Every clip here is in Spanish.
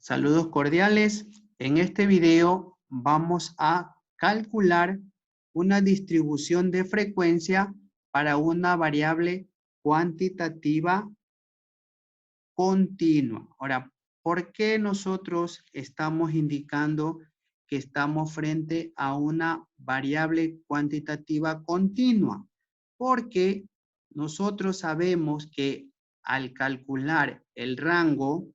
Saludos cordiales. En este video vamos a calcular una distribución de frecuencia para una variable cuantitativa continua. Ahora, ¿por qué nosotros estamos indicando que estamos frente a una variable cuantitativa continua? Porque nosotros sabemos que al calcular el rango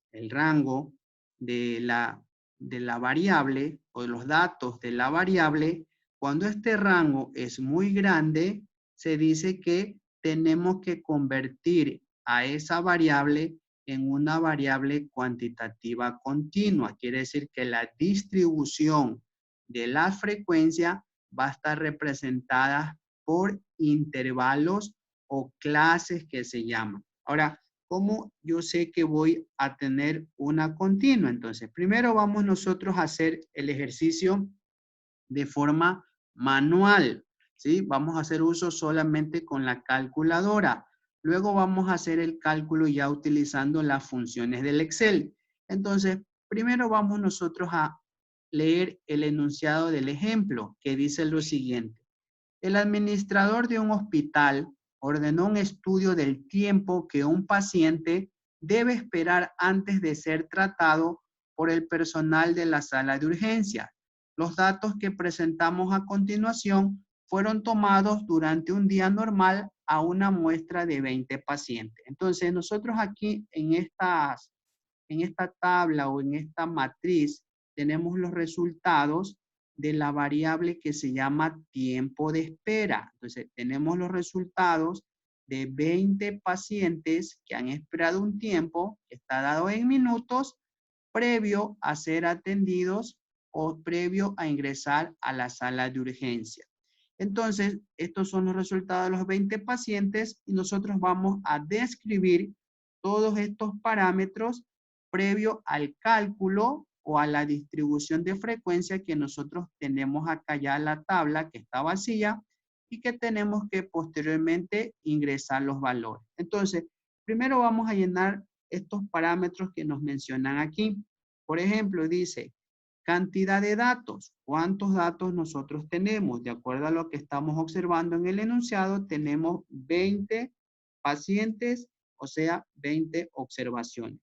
de la variable o de los datos de la variable, cuando este rango es muy grande, se dice que tenemos que convertir a esa variable en una variable cuantitativa continua. Quiere decir que la distribución de la frecuencia va a estar representada por intervalos o clases que se llaman. Ahora, ¿cómo yo sé que voy a tener una continua? Entonces, primero vamos nosotros a hacer el ejercicio de forma manual, ¿sí? Vamos a hacer uso solamente con la calculadora. Luego vamos a hacer el cálculo ya utilizando las funciones del Excel. Entonces, primero vamos nosotros a leer el enunciado del ejemplo, que dice lo siguiente. El administrador de un hospital ordenó un estudio del tiempo que un paciente debe esperar antes de ser tratado por el personal de la sala de urgencia. Los datos que presentamos a continuación fueron tomados durante un día normal a una muestra de 20 pacientes. Entonces, nosotros aquí en esta tabla o en esta matriz tenemos los resultados de la variable que se llama tiempo de espera. Entonces, tenemos los resultados de 20 pacientes que han esperado un tiempo, que está dado en minutos, previo a ser atendidos o previo a ingresar a la sala de urgencia. Entonces, estos son los resultados de los 20 pacientes y nosotros vamos a describir todos estos parámetros previo al cálculo o a la distribución de frecuencia que nosotros tenemos acá ya en la tabla que está vacía y que tenemos que posteriormente ingresar los valores. Entonces, primero vamos a llenar estos parámetros que nos mencionan aquí. Por ejemplo, dice cantidad de datos. ¿Cuántos datos nosotros tenemos? De acuerdo a lo que estamos observando en el enunciado, tenemos 20 pacientes, o sea, 20 observaciones.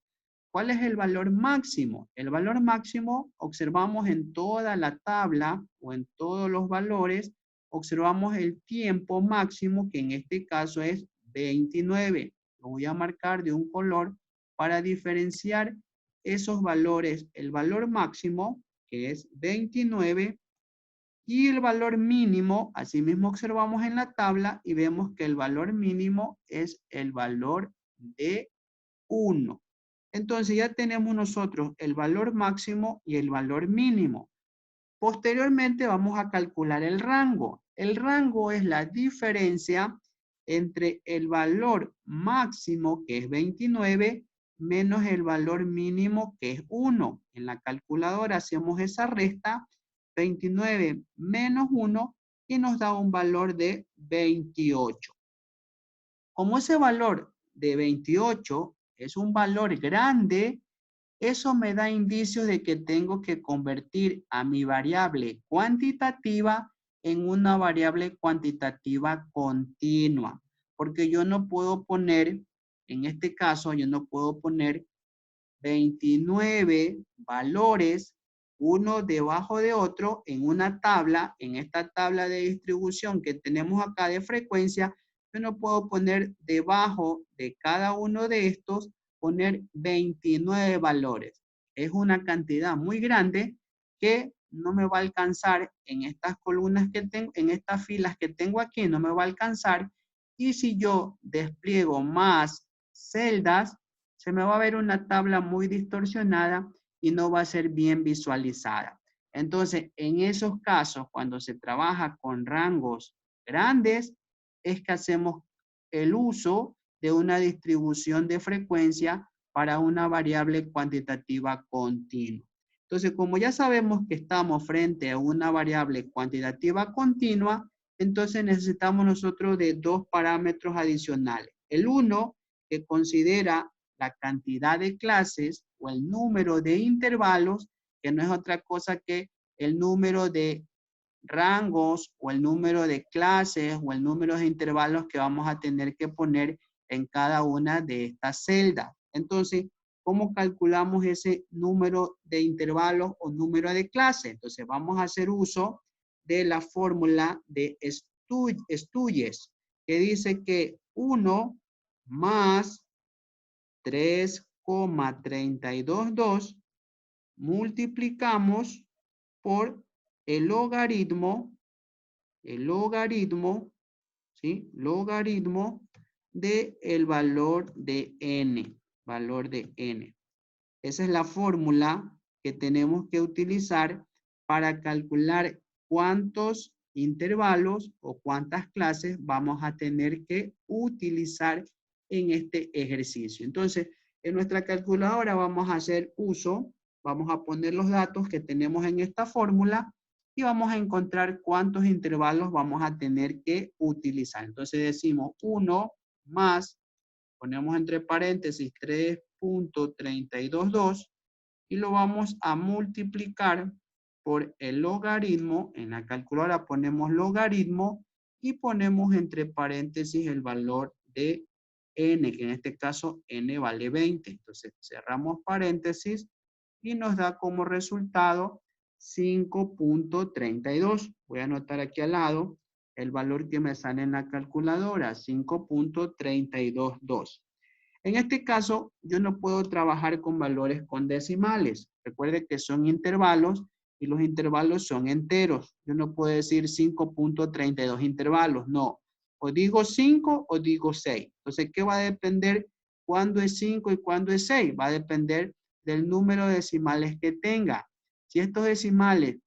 ¿Cuál es el valor máximo? El valor máximo observamos en toda la tabla o en todos los valores, observamos el tiempo máximo, que en este caso es 29. Lo voy a marcar de un color para diferenciar esos valores, el valor máximo, que es 29, y el valor mínimo, asimismo observamos en la tabla y vemos que el valor mínimo es el valor de 1. Entonces ya tenemos nosotros el valor máximo y el valor mínimo. Posteriormente vamos a calcular el rango. El rango es la diferencia entre el valor máximo, que es 29, menos el valor mínimo, que es 1. En la calculadora hacemos esa resta, 29 menos 1, y nos da un valor de 28. Como ese valor de 28 es un valor grande, eso me da indicios de que tengo que convertir a mi variable cuantitativa en una variable cuantitativa continua. Porque yo no puedo poner, en este caso, yo no puedo poner 29 valores uno debajo de otro en una tabla, en esta tabla de distribución que tenemos acá de frecuencia. Yo no puedo poner debajo de cada uno de estos, poner 29 valores. Es una cantidad muy grande que no me va a alcanzar en estas columnas que tengo, en estas filas que tengo aquí, no me va a alcanzar. Y si yo despliego más celdas, se me va a ver una tabla muy distorsionada y no va a ser bien visualizada. Entonces, en esos casos, cuando se trabaja con rangos grandes, es que hacemos el uso de una distribución de frecuencia para una variable cuantitativa continua. Entonces, como ya sabemos que estamos frente a una variable cuantitativa continua, entonces necesitamos nosotros de dos parámetros adicionales. El uno, que considera la cantidad de clases o el número de intervalos, que no es otra cosa que el número de rangos o el número de clases o el número de intervalos que vamos a tener que poner en cada una de estas celdas. Entonces, ¿cómo calculamos ese número de intervalos o número de clases? Entonces, vamos a hacer uso de la fórmula de Stuyes, que dice que 1 más 3,322 multiplicamos por el logaritmo, ¿sí? Logaritmo de el valor de n, Esa es la fórmula que tenemos que utilizar para calcular cuántos intervalos o cuántas clases vamos a tener que utilizar en este ejercicio. Entonces, en nuestra calculadora vamos a hacer uso, vamos a poner los datos que tenemos en esta fórmula y vamos a encontrar cuántos intervalos vamos a tener que utilizar. Entonces decimos 1 más, ponemos entre paréntesis 3,322 y lo vamos a multiplicar por el logaritmo. En la calculadora ponemos logaritmo y ponemos entre paréntesis el valor de n, que en este caso n vale 20. Entonces cerramos paréntesis y nos da como resultado 5,32. Voy a anotar aquí al lado el valor que me sale en la calculadora, 5,322. En este caso, yo no puedo trabajar con valores con decimales. Recuerde que son intervalos y los intervalos son enteros. Yo no puedo decir 5,32 intervalos, no. O digo 5 o digo 6. Entonces, ¿qué va a depender cuándo es 5 y cuándo es 6? Va a depender del número de decimales que tenga. Si estos decimales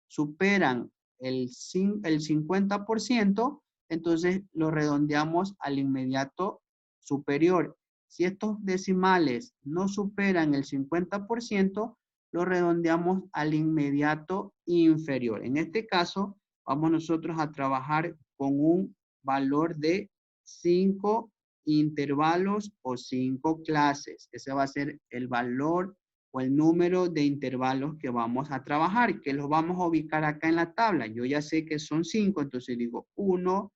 superan el 50%, entonces lo redondeamos al inmediato superior. Si estos decimales no superan el 50%, lo redondeamos al inmediato inferior. En este caso, vamos nosotros a trabajar con un valor de 5 intervalos o 5 clases. Ese va a ser el valor o el número de intervalos que vamos a trabajar, que los vamos a ubicar acá en la tabla. Yo ya sé que son 5, entonces digo 1,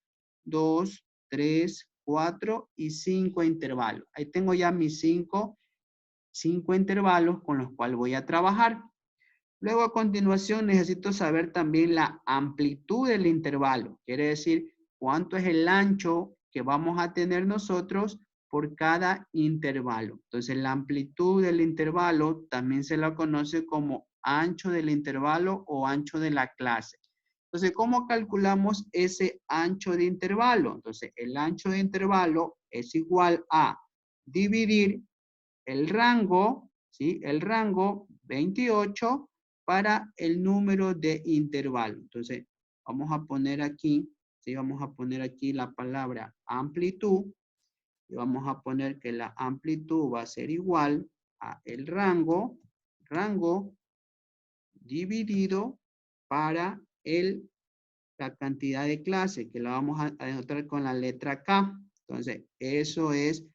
2, 3, 4 y 5 intervalos. Ahí tengo ya mis 5 intervalos con los cuales voy a trabajar. Luego a continuación necesito saber también la amplitud del intervalo. Quiere decir cuánto es el ancho que vamos a tener nosotros por cada intervalo. Entonces la amplitud del intervalo también se la conoce como ancho del intervalo o ancho de la clase. Entonces, ¿cómo calculamos ese ancho de intervalo? Entonces, el ancho de intervalo es igual a dividir el rango, ¿sí? El rango 28 para el número de intervalo. Entonces, vamos a poner aquí, ¿sí? Vamos a poner aquí la palabra amplitud y vamos a poner que la amplitud va a ser igual a el rango dividido para la cantidad de clase, que la vamos a denotar con la letra K. Entonces, eso es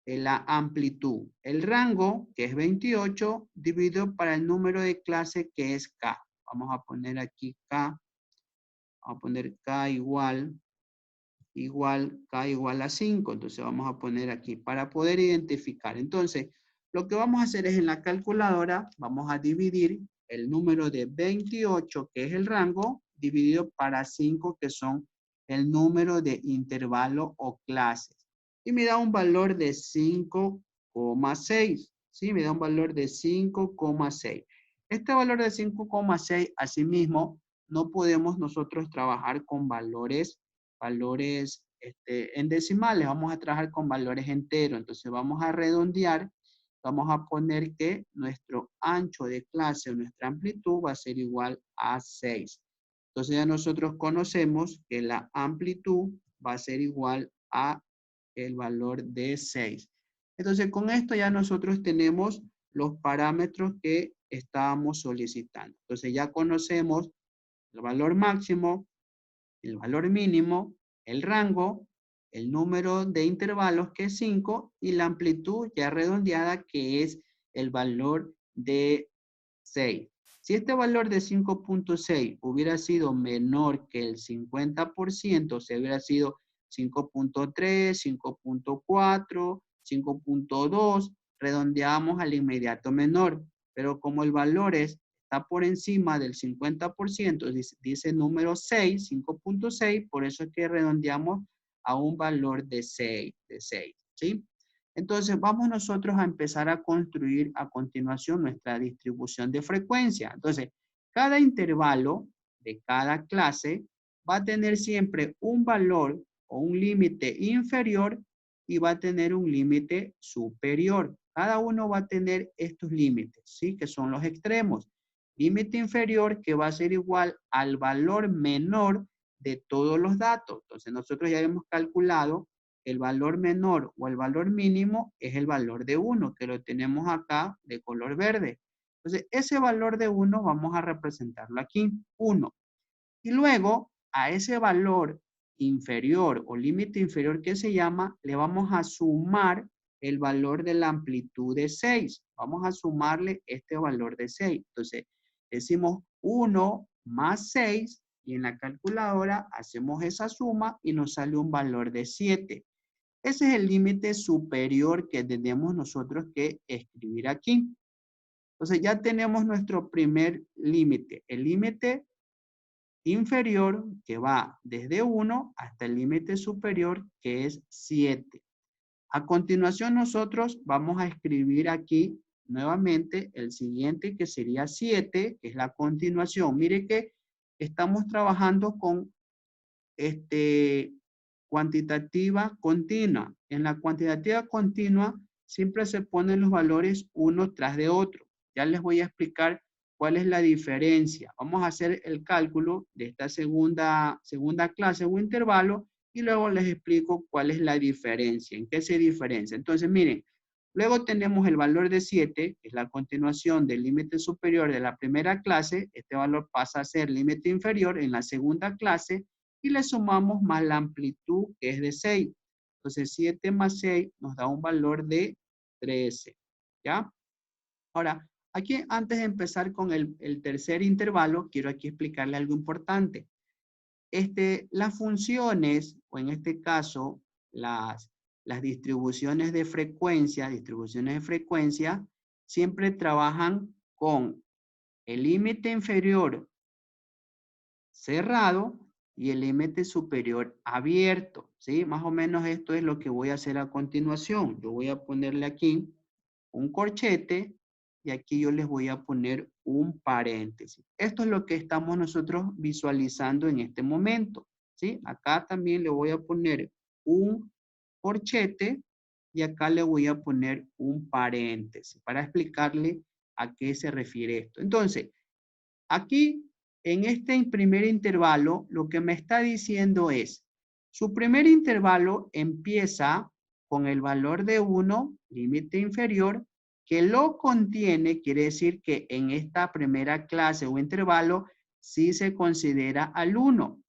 la amplitud. El rango, que es 28, dividido para el número de clase, que es K. Vamos a poner aquí K. Vamos a poner K igual K igual a 5. Entonces vamos a poner aquí para poder identificar. Entonces, lo que vamos a hacer es en la calculadora, vamos a dividir el número de 28, que es el rango, dividido para 5, que son el número de intervalo o clases. Y me da un valor de 5,6. ¿Sí? Me da un valor de 5,6. Este valor de 5,6, asimismo, no podemos nosotros trabajar con valores en decimales, vamos a trabajar con valores enteros. Entonces vamos a redondear, vamos a poner que nuestro ancho de clase o nuestra amplitud va a ser igual a 6. Entonces ya nosotros conocemos que la amplitud va a ser igual a el valor de 6. Entonces con esto ya nosotros tenemos los parámetros que estábamos solicitando. Entonces ya conocemos el valor máximo, el valor mínimo, el rango, el número de intervalos que es 5 y la amplitud ya redondeada que es el valor de 6. Si este valor de 5.6 hubiera sido menor que el 50%, se hubiera sido 5.3, 5.4, 5.2, redondeamos al inmediato menor. Pero como el valor está por encima del 50%, dice número 6, 5.6, por eso es que redondeamos a un valor de 6, ¿sí? Entonces vamos nosotros a empezar a construir a continuación nuestra distribución de frecuencia. Entonces, cada intervalo de cada clase va a tener siempre un valor o un límite inferior y va a tener un límite superior. Cada uno va a tener estos límites, ¿sí? Que son los extremos. Límite inferior que va a ser igual al valor menor de todos los datos. Entonces, nosotros ya hemos calculado el valor menor o el valor mínimo es el valor de 1, que lo tenemos acá de color verde. Entonces, ese valor de 1 vamos a representarlo aquí, 1. Y luego, a ese valor inferior o límite inferior que se llama, le vamos a sumar el valor de la amplitud de 6. Vamos a sumarle este valor de 6. Entonces, decimos 1 más 6 y en la calculadora hacemos esa suma y nos sale un valor de 7. Ese es el límite superior que tenemos nosotros que escribir aquí. Entonces ya tenemos nuestro primer límite, el límite inferior que va desde 1 hasta el límite superior que es 7. A continuación nosotros vamos a escribir aquí nuevamente el siguiente que sería 7, que es la continuación. Mire que estamos trabajando con cuantitativa continua. En la cuantitativa continua siempre se ponen los valores uno tras de otro. Ya les voy a explicar cuál es la diferencia. Vamos a hacer el cálculo de esta segunda clase o intervalo y luego les explico cuál es la diferencia, en qué se diferencia. Entonces, miren, luego tenemos el valor de 7, que es la continuación del límite superior de la primera clase. Este valor pasa a ser límite inferior en la segunda clase y le sumamos más la amplitud que es de 6. Entonces 7 más 6 nos da un valor de 13. ¿Ya? Ahora, aquí antes de empezar con el tercer intervalo, quiero aquí explicarle algo importante. Las funciones, o en este caso, las distribuciones de frecuencia, siempre trabajan con el límite inferior cerrado y el límite superior abierto, ¿sí? Más o menos esto es lo que voy a hacer a continuación. Yo voy a ponerle aquí un corchete y aquí yo les voy a poner un paréntesis. Esto es lo que estamos nosotros visualizando en este momento, ¿sí? Acá también le voy a poner un corchete y acá le voy a poner un paréntesis para explicarle a qué se refiere esto. Entonces, aquí en este primer intervalo, lo que me está diciendo es, su primer intervalo empieza con el valor de 1, límite inferior, que lo contiene, quiere decir que en esta primera clase o intervalo sí se considera al 1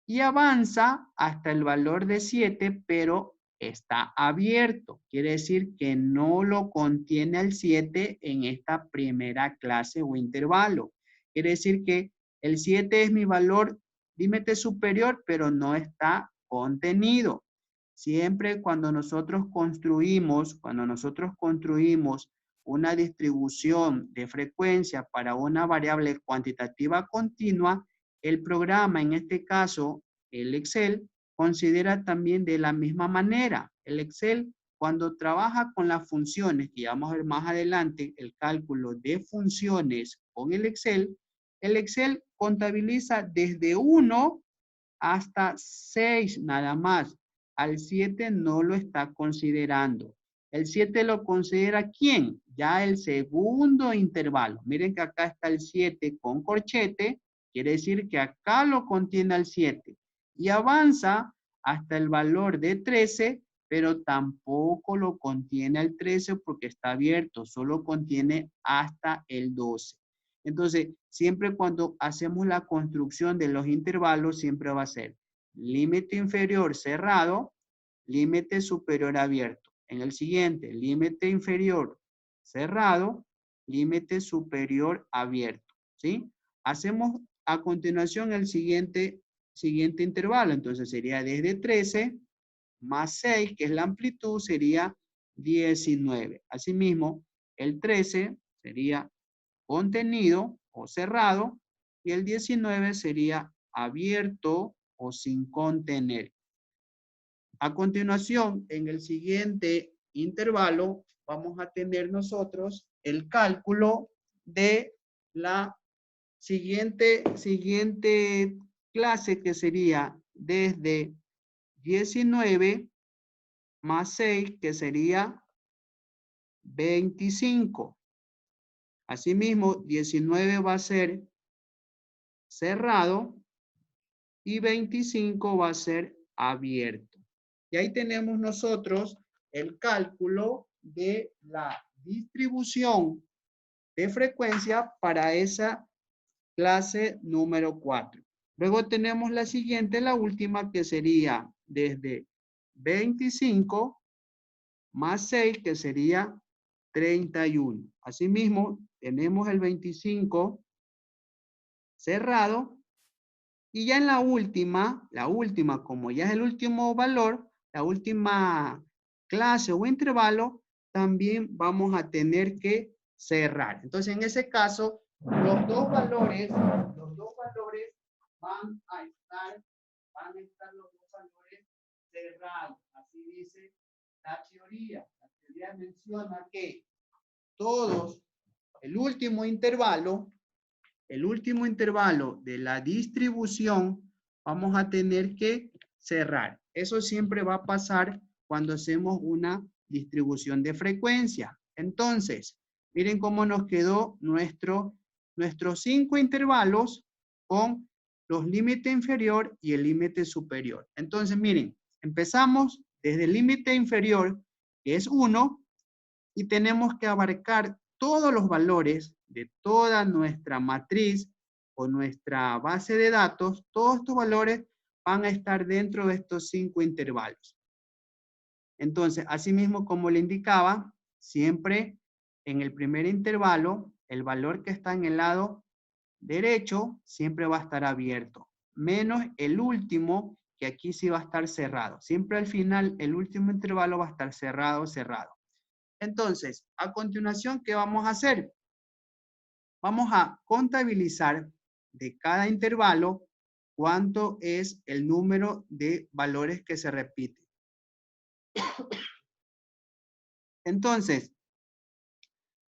y avanza hasta el valor de 7, pero está abierto. Quiere decir que no lo contiene al 7 en esta primera clase o intervalo. Quiere decir que el 7 es mi valor límite superior, pero no está contenido. Siempre cuando nosotros construimos una distribución de frecuencia para una variable cuantitativa continua, el programa, en este caso el Excel, considera también de la misma manera. El Excel, cuando trabaja con las funciones, que ya vamos a ver más adelante, el cálculo de funciones con el Excel contabiliza desde 1 hasta 6 nada más. Al 7 no lo está considerando. El 7 lo considera ¿quién? Ya el segundo intervalo. Miren que acá está el 7 con corchete. Quiere decir que acá lo contiene el 7. Y avanza hasta el valor de 13, pero tampoco lo contiene el 13 porque está abierto. Solo contiene hasta el 12. Entonces, siempre cuando hacemos la construcción de los intervalos, siempre va a ser límite inferior cerrado, límite superior abierto. En el siguiente, límite inferior cerrado, límite superior abierto, ¿sí? Hacemos a continuación el siguiente intervalo, entonces sería desde 13 más 6, que es la amplitud, sería 19. Asimismo, el 13 sería contenido o cerrado y el 19 sería abierto o sin contener. A continuación, en el siguiente intervalo, vamos a tener nosotros el cálculo de la siguiente clase, que sería desde 19 más 6, que sería 25. Asimismo, 19 va a ser cerrado y 25 va a ser abierto. Y ahí tenemos nosotros el cálculo de la distribución de frecuencia para esa clase número 4. Luego tenemos la siguiente, la última, que sería desde 25 más 6, que sería 31. Asimismo, tenemos el 25 cerrado. Y ya en la última, como ya es el último valor, la última clase o intervalo, también vamos a tener que cerrar. Entonces, en ese caso, los dos valores van a estar los dos valores cerrados. Así dice la teoría. La teoría menciona que todos, el último intervalo de la distribución, vamos a tener que cerrar. Eso siempre va a pasar cuando hacemos una distribución de frecuencia. Entonces, miren cómo nos quedó nuestros 5 intervalos con los límites inferior y el límite superior. Entonces, miren, empezamos desde el límite inferior, que es 1, y tenemos que abarcar todos los valores de toda nuestra matriz o nuestra base de datos. Todos estos valores van a estar dentro de estos 5 intervalos. Entonces, asimismo, como le indicaba, siempre en el primer intervalo, el valor que está en el lado derecho siempre va a estar abierto, menos el último, que aquí sí va a estar cerrado. Siempre al final, el último intervalo va a estar cerrado. Entonces, a continuación, ¿qué vamos a hacer? Vamos a contabilizar de cada intervalo cuánto es el número de valores que se repiten. Entonces,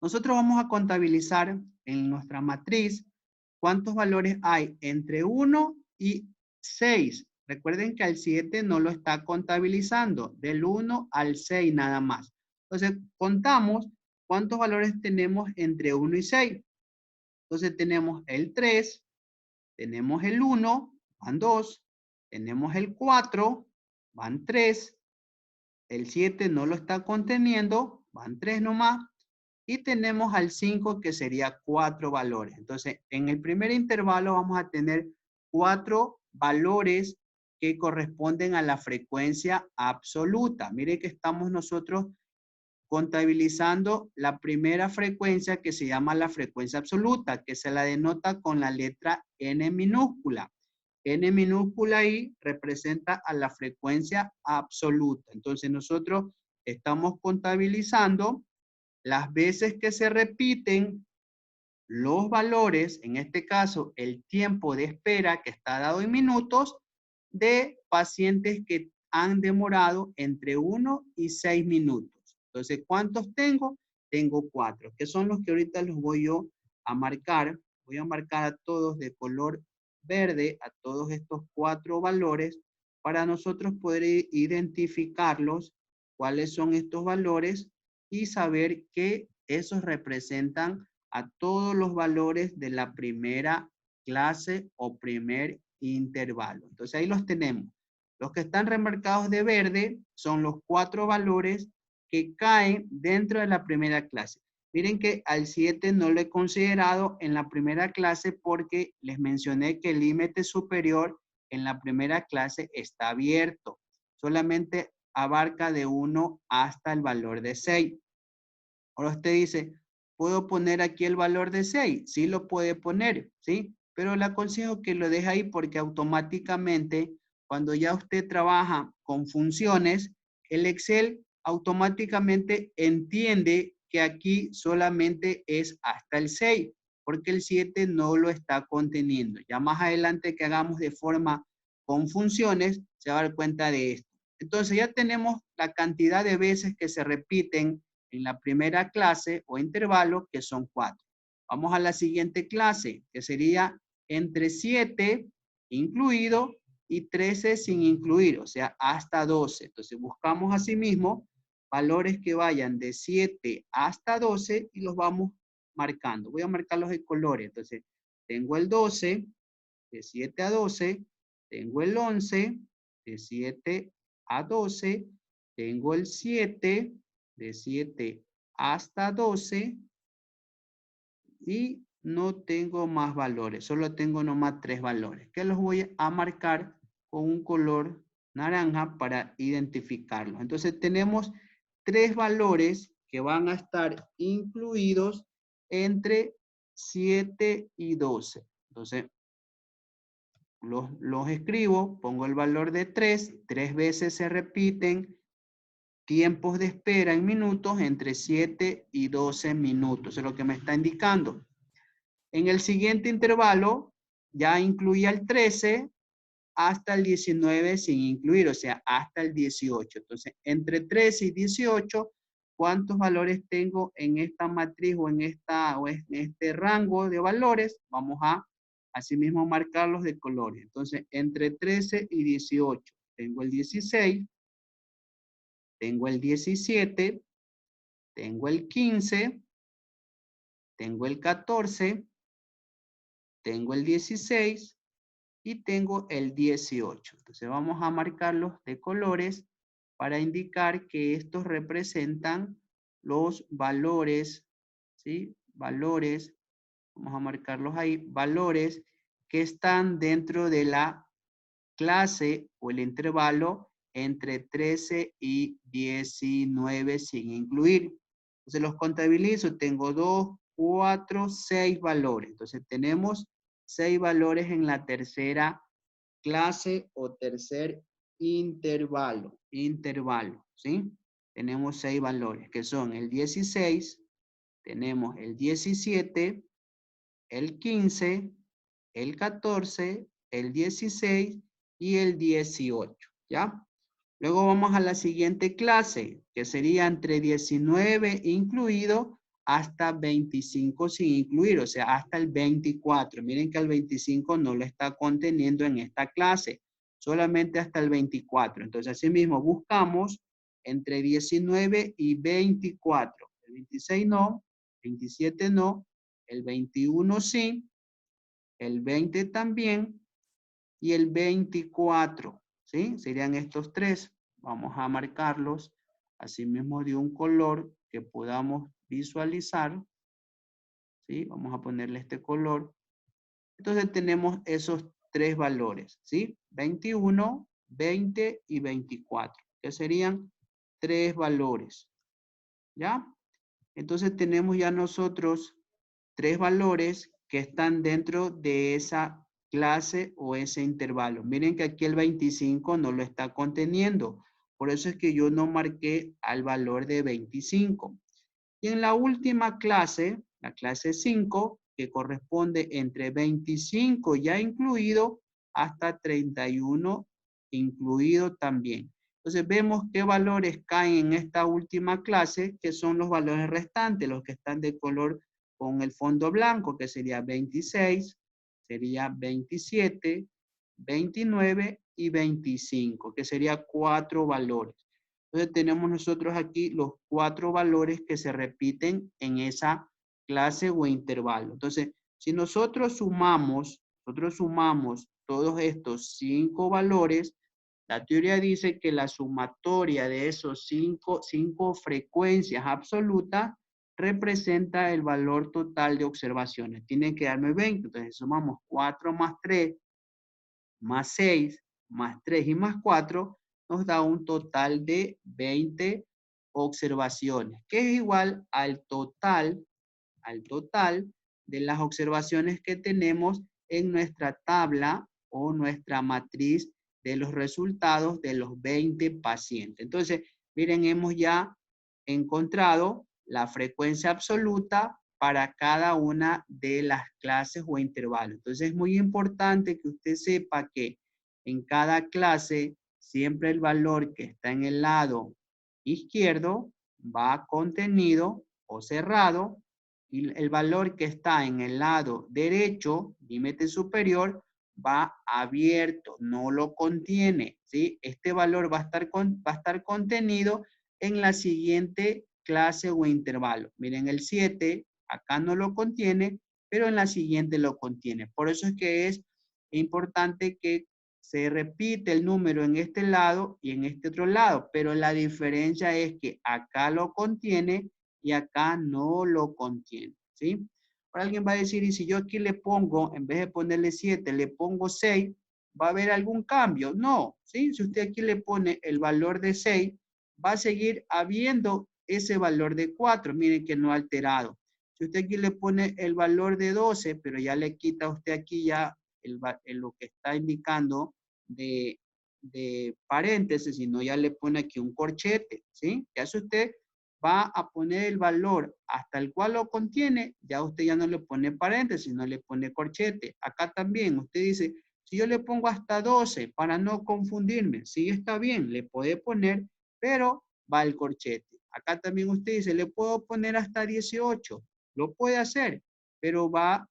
nosotros vamos a contabilizar en nuestra matriz cuántos valores hay entre 1 y 6. Recuerden que al 7 no lo está contabilizando, del 1 al 6 nada más. Entonces, contamos cuántos valores tenemos entre 1 y 6. Entonces, tenemos el 3, tenemos el 1, van 2, tenemos el 4, van 3, el 7 no lo está conteniendo, van 3 nomás, y tenemos al 5, que sería 4 valores. Entonces, en el primer intervalo vamos a tener 4 valores que corresponden a la frecuencia absoluta. Mire que estamos nosotros contabilizando la primera frecuencia, que se llama la frecuencia absoluta, que se la denota con la letra N minúscula. N minúscula ahí representa a la frecuencia absoluta. Entonces nosotros estamos contabilizando las veces que se repiten los valores, en este caso el tiempo de espera que está dado en minutos, de pacientes que han demorado entre 1 y 6 minutos. Entonces, ¿cuántos tengo? Tengo 4, que son los que ahorita los voy yo a marcar. Voy a marcar a todos de color verde, a todos estos 4 valores, para nosotros poder identificarlos, cuáles son estos valores, y saber que esos representan a todos los valores de la primera clase o primer intervalo. Entonces ahí los tenemos. Los que están remarcados de verde son los 4 valores que caen dentro de la primera clase. Miren que al 7 no lo he considerado en la primera clase porque les mencioné que el límite superior en la primera clase está abierto. Solamente abarca de 1 hasta el valor de 6. Ahora usted dice, ¿puedo poner aquí el valor de 6? Sí lo puede poner, ¿sí? Pero le aconsejo que lo deje ahí porque automáticamente, cuando ya usted trabaja con funciones, el Excel automáticamente entiende que aquí solamente es hasta el 6, porque el 7 no lo está conteniendo. Ya más adelante que hagamos de forma con funciones, se va a dar cuenta de esto. Entonces ya tenemos la cantidad de veces que se repiten en la primera clase o intervalo, que son 4. Vamos a la siguiente clase, que sería entre 7 incluido y 13 sin incluir, o sea, hasta 12. Entonces buscamos asimismo valores que vayan de 7 hasta 12 y los vamos marcando. Voy a marcarlos de colores. Entonces, tengo el 12, de 7 a 12, tengo el 11, de 7 a 12, tengo el 7, de 7 hasta 12, y no tengo más valores, solo tengo nomás 3 valores, que los voy a marcar con un color naranja para identificarlos. Entonces tenemos 3 valores que van a estar incluidos entre 7 y 12. Entonces, los escribo, pongo el valor de 3 veces se repiten, tiempos de espera en minutos entre 7 y 12 minutos, es lo que me está indicando. En el siguiente intervalo ya incluía el 13 hasta el 19 sin incluir, o sea, hasta el 18. Entonces, entre 13 y 18, ¿cuántos valores tengo en esta matriz o en este rango de valores? Vamos a asimismo marcarlos de colores. Entonces, entre 13 y 18, tengo el 16, tengo el 17, tengo el 15, tengo el 14, tengo el 16 y tengo el 18. Entonces vamos a marcarlos de colores para indicar que estos representan los valores, ¿sí? Valores, vamos a marcarlos ahí, valores que están dentro de la clase o el intervalo entre 13 y 19 sin incluir. Entonces los contabilizo, tengo 2, 4, 6 valores. Entonces tenemos 6 valores en la tercera clase o tercer intervalo, ¿sí? Tenemos 6 valores que son el 16, tenemos el 17, el 15, el 14, el 16 y el 18, ¿ya? Luego vamos a la siguiente clase, que sería entre 19 incluido hasta 25 sin incluir, o sea, hasta el 24. Miren que el 25 no lo está conteniendo en esta clase, solamente hasta el 24. Entonces, asimismo, buscamos entre 19 y 24. El 26 no, 27 no, el 21 sí, el 20 también y el 24, ¿sí? Serían estos 3. Vamos a marcarlos asimismo de un color que podamos visualizar, ¿sí? Vamos a ponerle este color. Entonces tenemos esos 3 valores, ¿sí? 21, 20 y 24, que serían 3 valores, ¿ya? Entonces tenemos ya nosotros 3 valores que están dentro de esa clase o ese intervalo. Miren que aquí el 25 no lo está conteniendo. Por eso es que yo no marqué al valor de 25. Y en la última clase, la clase 5, que corresponde entre 25 ya incluido hasta 31 incluido también. Entonces vemos qué valores caen en esta última clase, que son los valores restantes, los que están de color con el fondo blanco, que sería 26, sería 27, 29 y 25, que sería 4 valores. Entonces tenemos nosotros aquí los 4 valores que se repiten en esa clase o intervalo. Entonces, si nosotros sumamos todos estos 5 valores, la teoría dice que la sumatoria de esos 5 frecuencias absolutas representa el valor total de observaciones. Tiene que darme 20. Entonces sumamos 4 más 3, más 6, más 3 y más 4, nos da un total de 20 observaciones, que es igual al total de las observaciones que tenemos en nuestra tabla o nuestra matriz de los resultados de los 20 pacientes. Entonces, miren, hemos ya encontrado la frecuencia absoluta para cada una de las clases o intervalos. Entonces, es muy importante que usted sepa que en cada clase, siempre el valor que está en el lado izquierdo va contenido o cerrado, y el valor que está en el lado derecho, límite superior, va abierto, no lo contiene, ¿sí? Este valor va a estar contenido en la siguiente clase o intervalo. Miren, el 7 acá no lo contiene, pero en la siguiente lo contiene. Por eso es que es importante que se repite el número en este lado y en este otro lado, pero la diferencia es que acá lo contiene y acá no lo contiene, ¿sí? Ahora alguien va a decir, y si yo aquí le pongo, en vez de ponerle 7, le pongo 6, ¿va a haber algún cambio? No, ¿sí? Si usted aquí le pone el valor de 6, va a seguir habiendo ese valor de 4, miren que no ha alterado. Si usted aquí le pone el valor de 12, pero ya le quita usted aquí ya lo que está indicando de paréntesis, sino ya le pone aquí un corchete, ¿sí? Ya si usted va a poner el valor hasta el cual lo contiene, ya usted ya no le pone paréntesis, no le pone corchete. Acá también usted dice, si yo le pongo hasta 12 para no confundirme, sí está bien, le puede poner, pero va el corchete. Acá también usted dice, le puedo poner hasta 18, lo puede hacer, pero va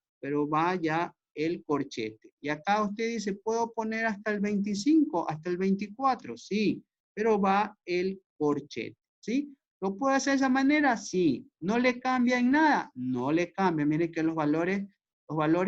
ya el corchete. Y acá usted dice, puedo poner hasta el 25, hasta el 24, sí, pero va el corchete, ¿sí? ¿Lo puede hacer de esa manera? Sí. ¿No le cambia en nada? No le cambia. Mire que los valores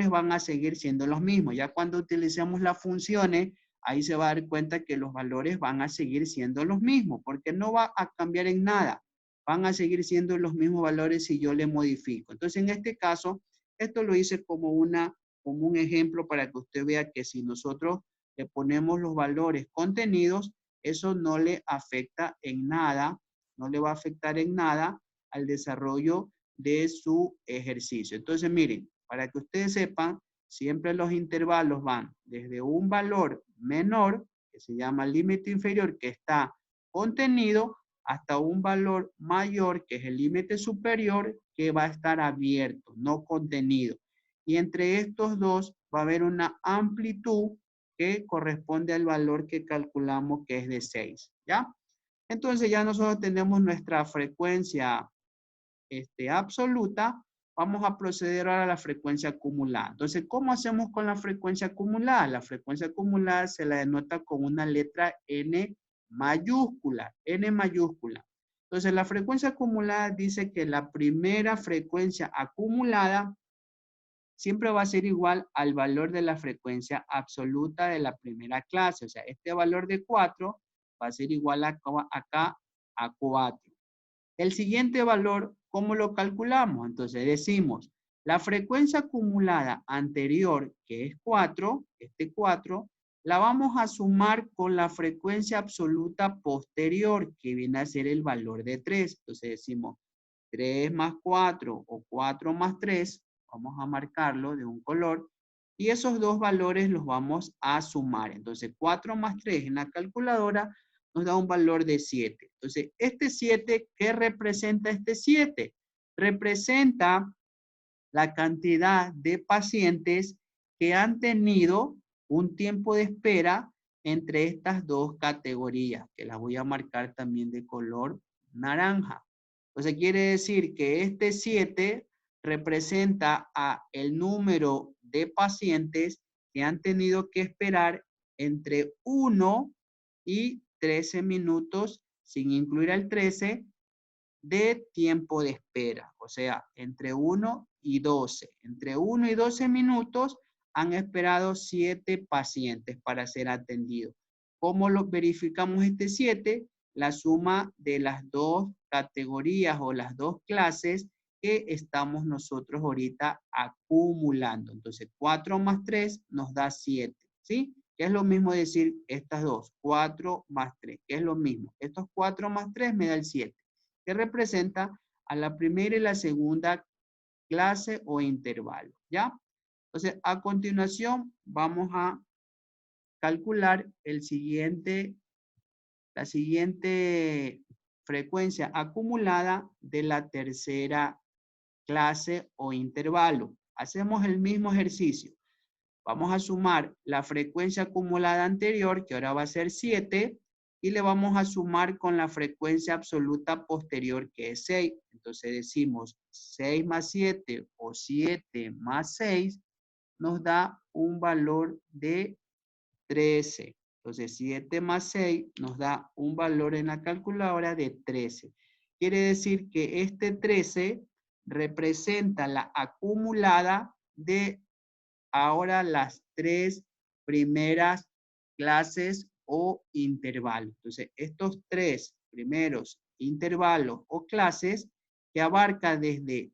van a seguir siendo los mismos. Ya cuando utilicemos las funciones, ahí se va a dar cuenta que los valores van a seguir siendo los mismos, porque no va a cambiar en nada. Van a seguir siendo los mismos valores si yo le modifico. Entonces, en este caso, esto lo hice como un ejemplo para que usted vea que si nosotros le ponemos los valores contenidos, eso no le afecta en nada, no le va a afectar en nada al desarrollo de su ejercicio. Entonces, miren, para que ustedes sepan, siempre los intervalos van desde un valor menor, que se llama límite inferior, que está contenido, hasta un valor mayor, que es el límite superior, que va a estar abierto, no contenido. Y entre estos dos va a haber una amplitud que corresponde al valor que calculamos que es de 6, ¿ya? Entonces ya nosotros tenemos nuestra frecuencia absoluta. Vamos a proceder ahora a la frecuencia acumulada. Entonces, ¿cómo hacemos con la frecuencia acumulada? La frecuencia acumulada se la denota con una letra N mayúscula, N mayúscula. Entonces, la frecuencia acumulada dice que la primera frecuencia acumulada siempre va a ser igual al valor de la frecuencia absoluta de la primera clase. O sea, este valor de 4 va a ser igual acá a 4. El siguiente valor, ¿cómo lo calculamos? Entonces decimos, la frecuencia acumulada anterior, que es 4, este 4, la vamos a sumar con la frecuencia absoluta posterior, que viene a ser el valor de 3. Entonces decimos 3 más 4 o 4 más 3, vamos a marcarlo de un color, y esos dos valores los vamos a sumar. Entonces 4 más 3 en la calculadora nos da un valor de 7. Entonces, este 7, ¿qué representa este 7? Representa la cantidad de pacientes que han tenido un tiempo de espera entre estas dos categorías, que las voy a marcar también de color naranja. Entonces, quiere decir que este 7 representa el número de pacientes que han tenido que esperar entre 1 y 13 minutos, sin incluir al 13, de tiempo de espera. O sea, entre 1 y 12. Entre 1 y 12 minutos han esperado 7 pacientes para ser atendidos. ¿Cómo lo verificamos este 7? La suma de las dos categorías o las dos clases que estamos nosotros ahorita acumulando. Entonces, 4 más 3 nos da 7, ¿sí? Que es lo mismo decir estas dos, 4 más 3, que es lo mismo. Estos 4 más 3 me da el 7. que representa a la primera y la segunda clase o intervalo, ¿ya? Entonces, a continuación, vamos a calcular la siguiente frecuencia acumulada de la tercera clase o intervalo. Hacemos el mismo ejercicio. Vamos a sumar la frecuencia acumulada anterior, que ahora va a ser 7, y le vamos a sumar con la frecuencia absoluta posterior, que es 6. Entonces decimos 6 más 7 o 7 más 6 nos da un valor de 13. Entonces 7 más 6 nos da un valor en la calculadora de 13. Quiere decir que este 13 representa la acumulada de ahora las tres primeras clases o intervalos. Entonces, estos tres primeros intervalos o clases que abarca desde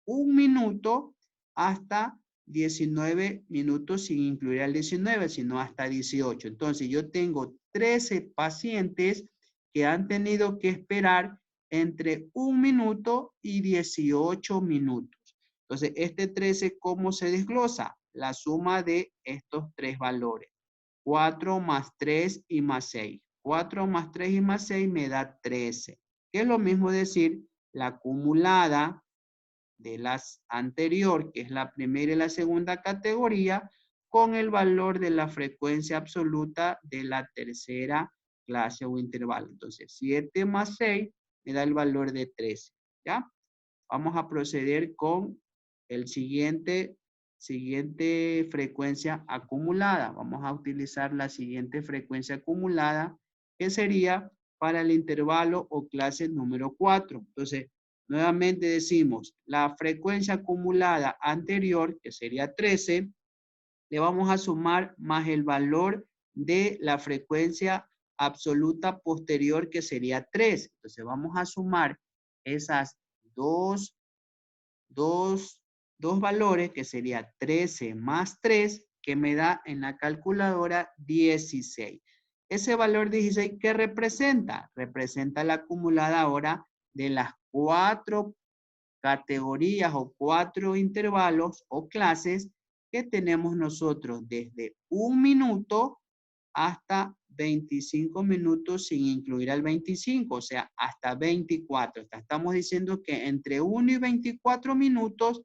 1 minuto hasta 19 minutos sin incluir al 19, sino hasta 18. Entonces, yo tengo 13 pacientes que han tenido que esperar entre 1 minuto y 18 minutos. Entonces, este 13, ¿cómo se desglosa? La suma de estos tres valores. 4 más 3 y más 6. 4 más 3 y más 6 me da 13. Que es lo mismo decir la acumulada de las anterior, que es la primera y la segunda categoría, con el valor de la frecuencia absoluta de la tercera clase o intervalo. Entonces, 7 más 6 me da el valor de 13. ¿Ya? Vamos a proceder con el siguiente frecuencia acumulada. Vamos a utilizar la siguiente frecuencia acumulada, que sería para el intervalo o clase número 4. Entonces, nuevamente decimos, la frecuencia acumulada anterior, que sería 13, le vamos a sumar más el valor de la frecuencia absoluta posterior, que sería 3. Entonces, vamos a sumar esas dos valores, que sería 13 más 3, que me da en la calculadora 16. Ese valor 16, ¿qué representa? Representa la acumulada ahora de las 4 categorías o 4 intervalos o clases que tenemos nosotros desde 1 minuto hasta 25 minutos sin incluir al 25, o sea, hasta 24. Estamos diciendo que entre 1 y 24 minutos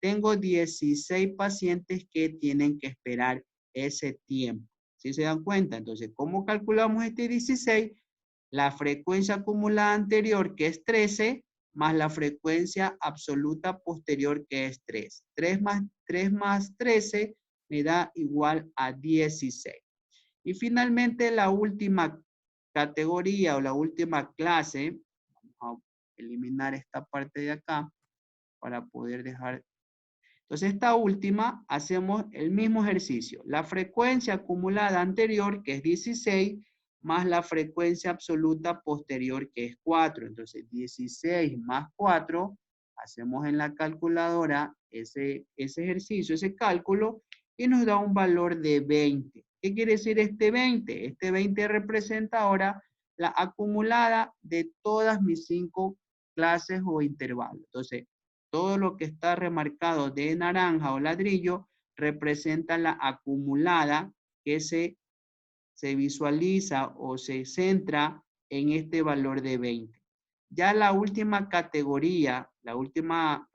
tengo 16 pacientes que tienen que esperar ese tiempo. ¿Sí se dan cuenta? Entonces, ¿cómo calculamos este 16? La frecuencia acumulada anterior, que es 13, más la frecuencia absoluta posterior, que es 3. 3 más 13 me da igual a 16. Y finalmente la última categoría o la última clase, vamos a eliminar esta parte de acá para poder dejar. Entonces esta última hacemos el mismo ejercicio. La frecuencia acumulada anterior, que es 16, más la frecuencia absoluta posterior, que es 4. Entonces 16 más 4, hacemos en la calculadora ese ejercicio, ese cálculo, y nos da un valor de 20. ¿Qué quiere decir este 20? Este 20 representa ahora la acumulada de todas mis 5 clases o intervalos. Entonces, todo lo que está remarcado de naranja o ladrillo representa la acumulada que se visualiza o se centra en este valor de 20. Ya la última categoría, la última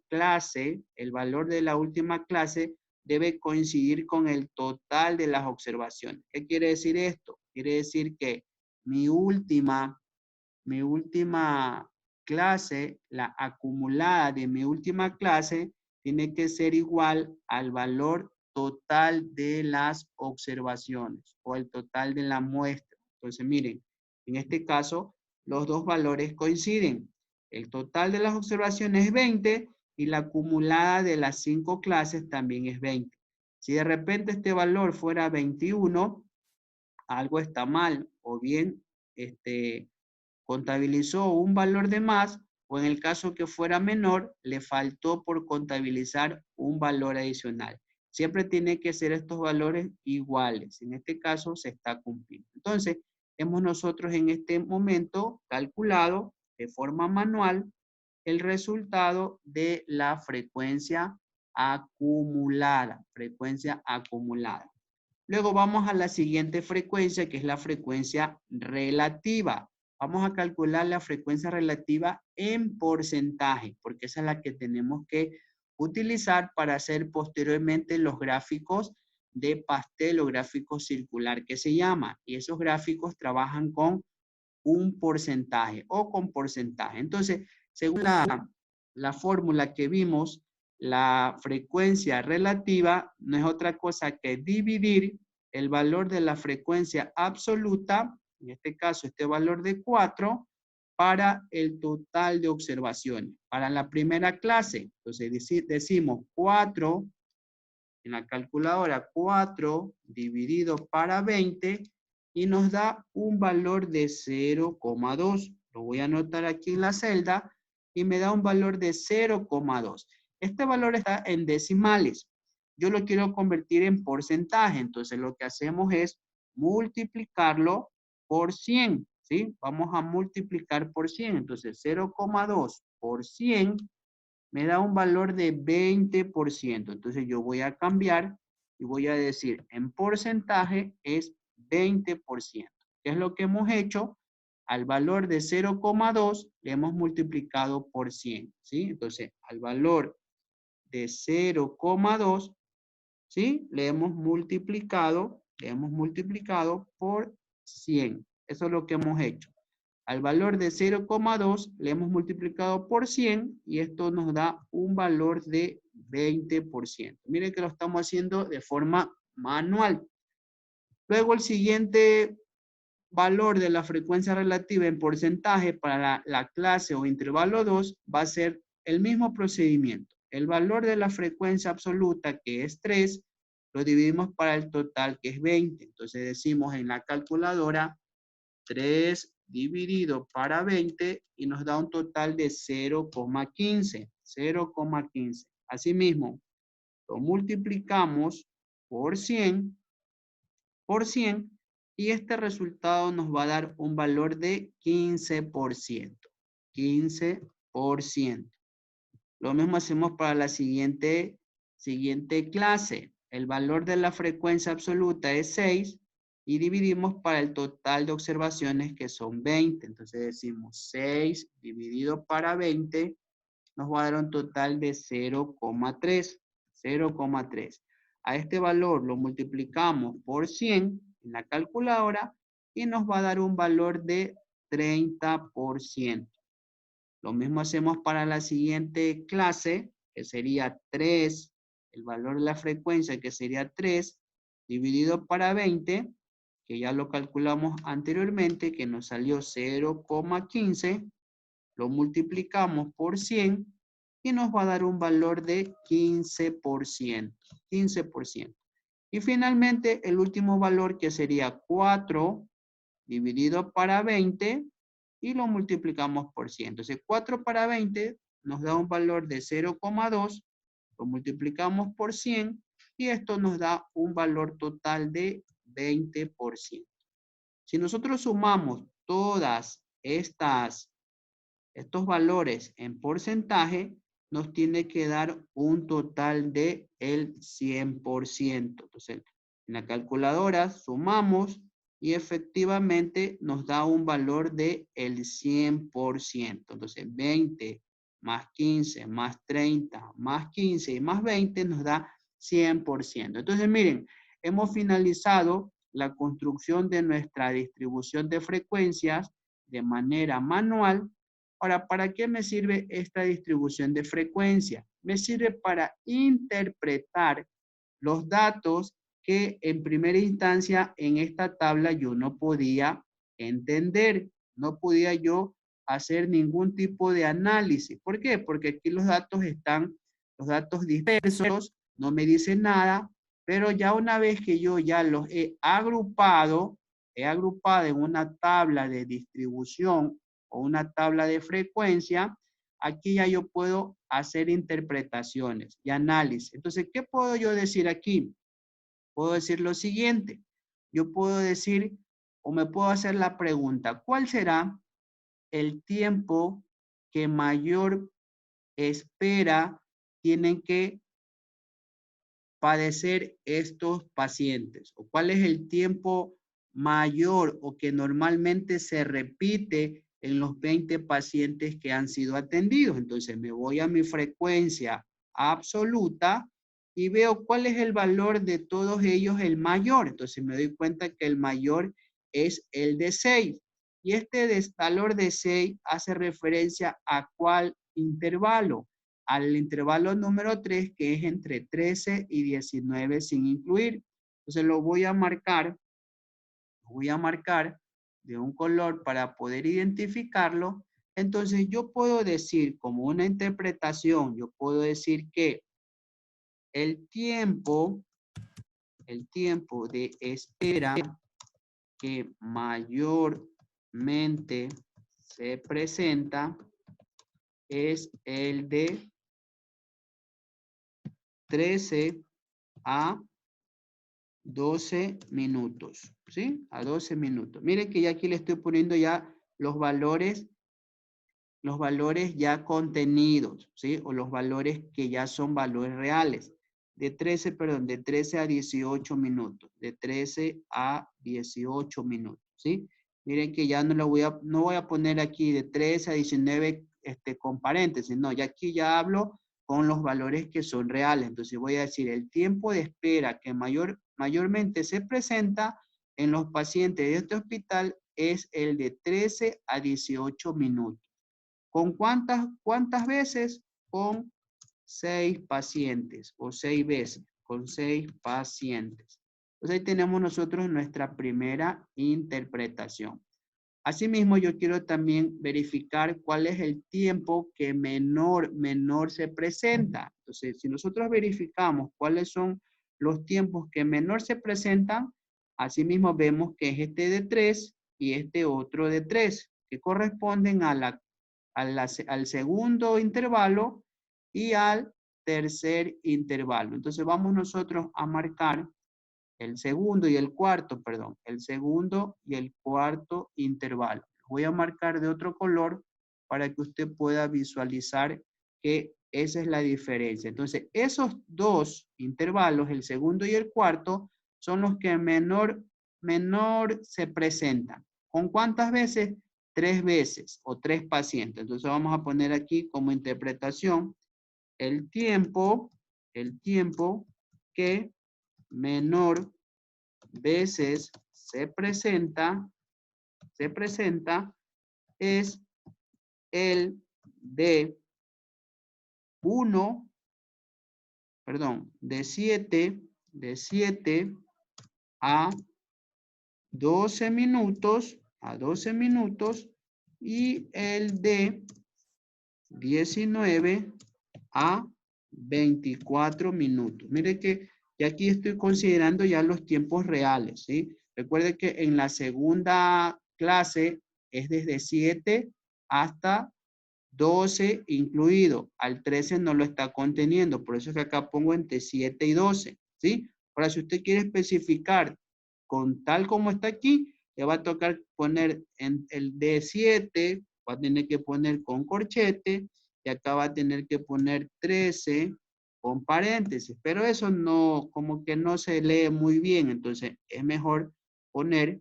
clase, el valor de la última clase debe coincidir con el total de las observaciones. ¿Qué quiere decir esto? Quiere decir que mi última clase, la acumulada de mi última clase, tiene que ser igual al valor total de las observaciones o el total de la muestra. Entonces, miren, en este caso, los dos valores coinciden. El total de las observaciones es 20 y la acumulada de las 5 clases también es 20. Si de repente este valor fuera 21, algo está mal, o bien contabilizó un valor de más, o en el caso que fuera menor, le faltó por contabilizar un valor adicional. Siempre tiene que ser estos valores iguales. En este caso se está cumpliendo. Entonces, hemos nosotros en este momento calculado de forma manual el resultado de la frecuencia acumulada. Frecuencia acumulada. Luego vamos a la siguiente frecuencia, que es la frecuencia relativa. Vamos a calcular la frecuencia relativa en porcentaje, porque esa es la que tenemos que utilizar para hacer posteriormente los gráficos de pastel o gráficos circular que se llama. Y esos gráficos trabajan con un porcentaje o con porcentaje. Entonces, según la fórmula que vimos, la frecuencia relativa no es otra cosa que dividir el valor de la frecuencia absoluta, en este caso este valor de 4, para el total de observaciones. Para la primera clase, entonces decimos 4 en la calculadora, 4 dividido para 20 y nos da un valor de 0,2. Lo voy a anotar aquí en la celda y me da un valor de 0,2. Este valor está en decimales. Yo lo quiero convertir en porcentaje. Entonces lo que hacemos es multiplicarlo por 100. ¿Sí? Vamos a multiplicar por 100. Entonces 0,2 por 100 me da un valor de 20%. Entonces yo voy a cambiar y voy a decir en porcentaje es 20%. ¿Qué es lo que hemos hecho? Al valor de 0,2 le hemos multiplicado por 100. ¿Sí? Entonces al valor de 0,2, ¿sí? Le hemos multiplicado por 100. Eso es lo que hemos hecho. Al valor de 0,2 le hemos multiplicado por 100 y esto nos da un valor de 20%. Miren que lo estamos haciendo de forma manual. Luego el siguiente valor de la frecuencia relativa en porcentaje para la clase o intervalo 2 va a ser el mismo procedimiento. El valor de la frecuencia absoluta, que es 3, lo dividimos para el total, que es 20. Entonces decimos en la calculadora 3 dividido para 20 y nos da un total de 0,15. 0,15. Asimismo, lo multiplicamos por 100 y este resultado nos va a dar un valor de 15%. 15%. Lo mismo hacemos para la siguiente clase. El valor de la frecuencia absoluta es 6 y dividimos para el total de observaciones que son 20. Entonces decimos 6 dividido para 20 nos va a dar un total de 0,3. 0,3. A este valor lo multiplicamos por 100 en la calculadora y nos va a dar un valor de 30%. Lo mismo hacemos para la siguiente clase, que sería 3, el valor de la frecuencia que sería 3, dividido para 20, que ya lo calculamos anteriormente, que nos salió 0,15, lo multiplicamos por 100 y nos va a dar un valor de 15%. 15%. Y finalmente el último valor que sería 4 dividido para 20 y lo multiplicamos por 100. Entonces 4 para 20 nos da un valor de 0,2, lo multiplicamos por 100 y esto nos da un valor total de 20%. Si nosotros sumamos todas estos valores en porcentaje, nos tiene que dar un total de el 100%. Entonces, en la calculadora sumamos y efectivamente nos da un valor de el 100%. Entonces, 20 más 15 más 30 más 15 y más 20 nos da 100%. Entonces, miren, hemos finalizado la construcción de nuestra distribución de frecuencias de manera manual. Ahora, ¿para qué me sirve esta distribución de frecuencia? Me sirve para interpretar los datos que en primera instancia en esta tabla yo no podía entender. No podía yo hacer ningún tipo de análisis. ¿Por qué? Porque aquí los datos están, los datos dispersos, no me dicen nada, pero ya una vez que yo ya los he agrupado en una tabla de distribución o una tabla de frecuencia, aquí ya yo puedo hacer interpretaciones y análisis. Entonces, ¿qué puedo yo decir aquí? Puedo decir lo siguiente. Yo puedo decir o me puedo hacer la pregunta, ¿cuál será el tiempo que mayor espera tienen que padecer estos pacientes? ¿O cuál es el tiempo mayor o que normalmente se repite en los 20 pacientes que han sido atendidos? Entonces me voy a mi frecuencia absoluta y veo cuál es el valor de todos ellos el mayor. Entonces me doy cuenta que el mayor es el de 6. Y este valor de 6 hace referencia a cuál intervalo, al intervalo número 3, que es entre 13 y 19 sin incluir. Entonces lo voy a marcar de un color para poder identificarlo. Entonces yo puedo decir, como una interpretación, yo puedo decir que el tiempo de espera que mayormente se presenta es el de 13 a 12 minutos, ¿sí? A 12 minutos. Miren que ya aquí le estoy poniendo ya los valores ya contenidos, ¿sí? O los valores que ya son valores reales. De 13 a 18 minutos. De 13 a 18 minutos, ¿sí? Miren que ya no voy a poner aquí de 13 a 19 con paréntesis, no, ya aquí ya hablo con los valores que son reales. Entonces voy a decir el tiempo de espera que mayormente se presenta en los pacientes de este hospital es el de 13 a 18 minutos. ¿Con cuántas veces? Con 6 pacientes o 6 veces, con 6 pacientes. Entonces ahí tenemos nosotros nuestra primera interpretación. Asimismo, yo quiero también verificar cuál es el tiempo que menor se presenta. Entonces, si nosotros verificamos cuáles son los tiempos que menor se presentan, asimismo vemos que es este de 3 y este otro de 3, que corresponden al segundo intervalo y al tercer intervalo. Entonces vamos nosotros a marcar el segundo y el cuarto, perdón, el segundo y el cuarto intervalo. Voy a marcar de otro color para que usted pueda visualizar que esa es la diferencia. Entonces, esos dos intervalos, el segundo y el cuarto, son los que menor se presentan. ¿Con cuántas veces? 3 veces o 3 pacientes. Entonces vamos a poner aquí como interpretación el tiempo que menor veces se presenta es el de 7 a 12 minutos, y el de 19 a 24 minutos. Mire que y aquí estoy considerando ya los tiempos reales, ¿sí? Recuerde que en la segunda clase es desde 7 hasta 12 incluido. Al 13 no lo está conteniendo, por eso es que acá pongo entre 7 y 12, ¿sí? Ahora, si usted quiere especificar con tal como está aquí, le va a tocar poner en el D7, va a tener que poner con corchete, y acá va a tener que poner 13 con paréntesis, pero eso no, como que no se lee muy bien, entonces es mejor poner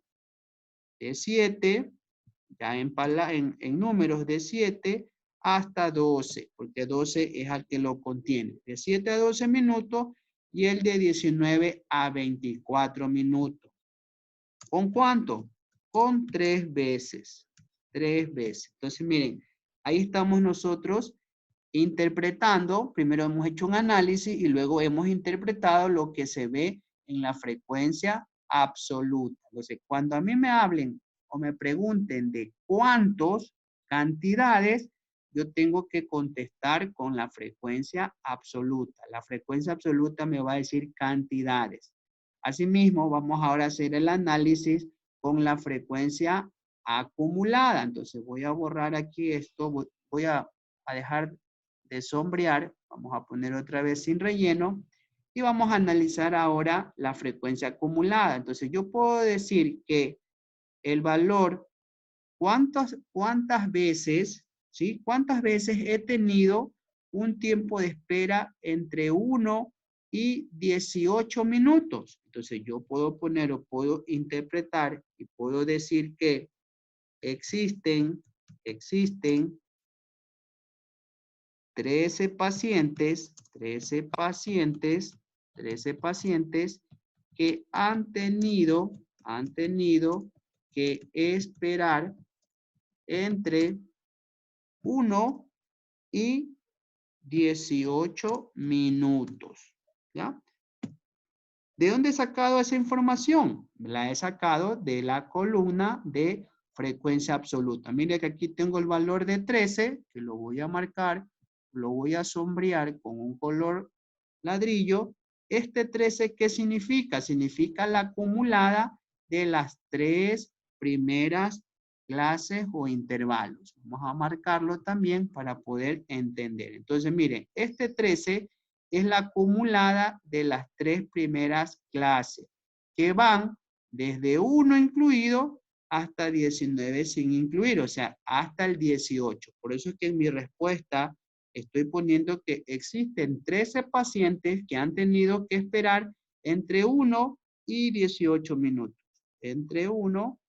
de 7, ya en números de 7 hasta 12, porque 12 es al que lo contiene, de 7 a 12 minutos y el de 19 a 24 minutos. ¿Con cuánto? Con 3 veces, 3 veces. Entonces miren, ahí estamos nosotros interpretando, primero hemos hecho un análisis y luego hemos interpretado lo que se ve en la frecuencia absoluta. Entonces, cuando a mí me hablen o me pregunten de cuántos, cantidades, yo tengo que contestar con la frecuencia absoluta. La frecuencia absoluta me va a decir cantidades. Asimismo, vamos ahora a hacer el análisis con la frecuencia acumulada. Entonces, voy a borrar aquí esto, voy a dejar de sombrear, vamos a poner otra vez sin relleno y vamos a analizar ahora la frecuencia acumulada. Entonces yo puedo decir que el valor ¿Cuántas veces, ¿sí? ¿Cuántas veces he tenido un tiempo de espera entre 1 y 18 minutos? Entonces yo puedo poner o puedo interpretar y puedo decir que existen 13 pacientes que han tenido que esperar entre 1 y 18 minutos. ¿Ya? ¿De dónde he sacado esa información? La he sacado de la columna de frecuencia absoluta. Mire que aquí tengo el valor de 13, que lo voy a marcar, lo voy a sombrear con un color ladrillo. Este 13, ¿qué significa? Significa la acumulada de las 3 primeras clases o intervalos. Vamos a marcarlo también para poder entender. Entonces, miren, este 13 es la acumulada de las 3 primeras clases, que van desde 1 incluido hasta 19 sin incluir, o sea, hasta el 18. Por eso es que en mi respuesta estoy poniendo que existen 13 pacientes que han tenido que esperar entre 1 y 18 minutos. Entre 1,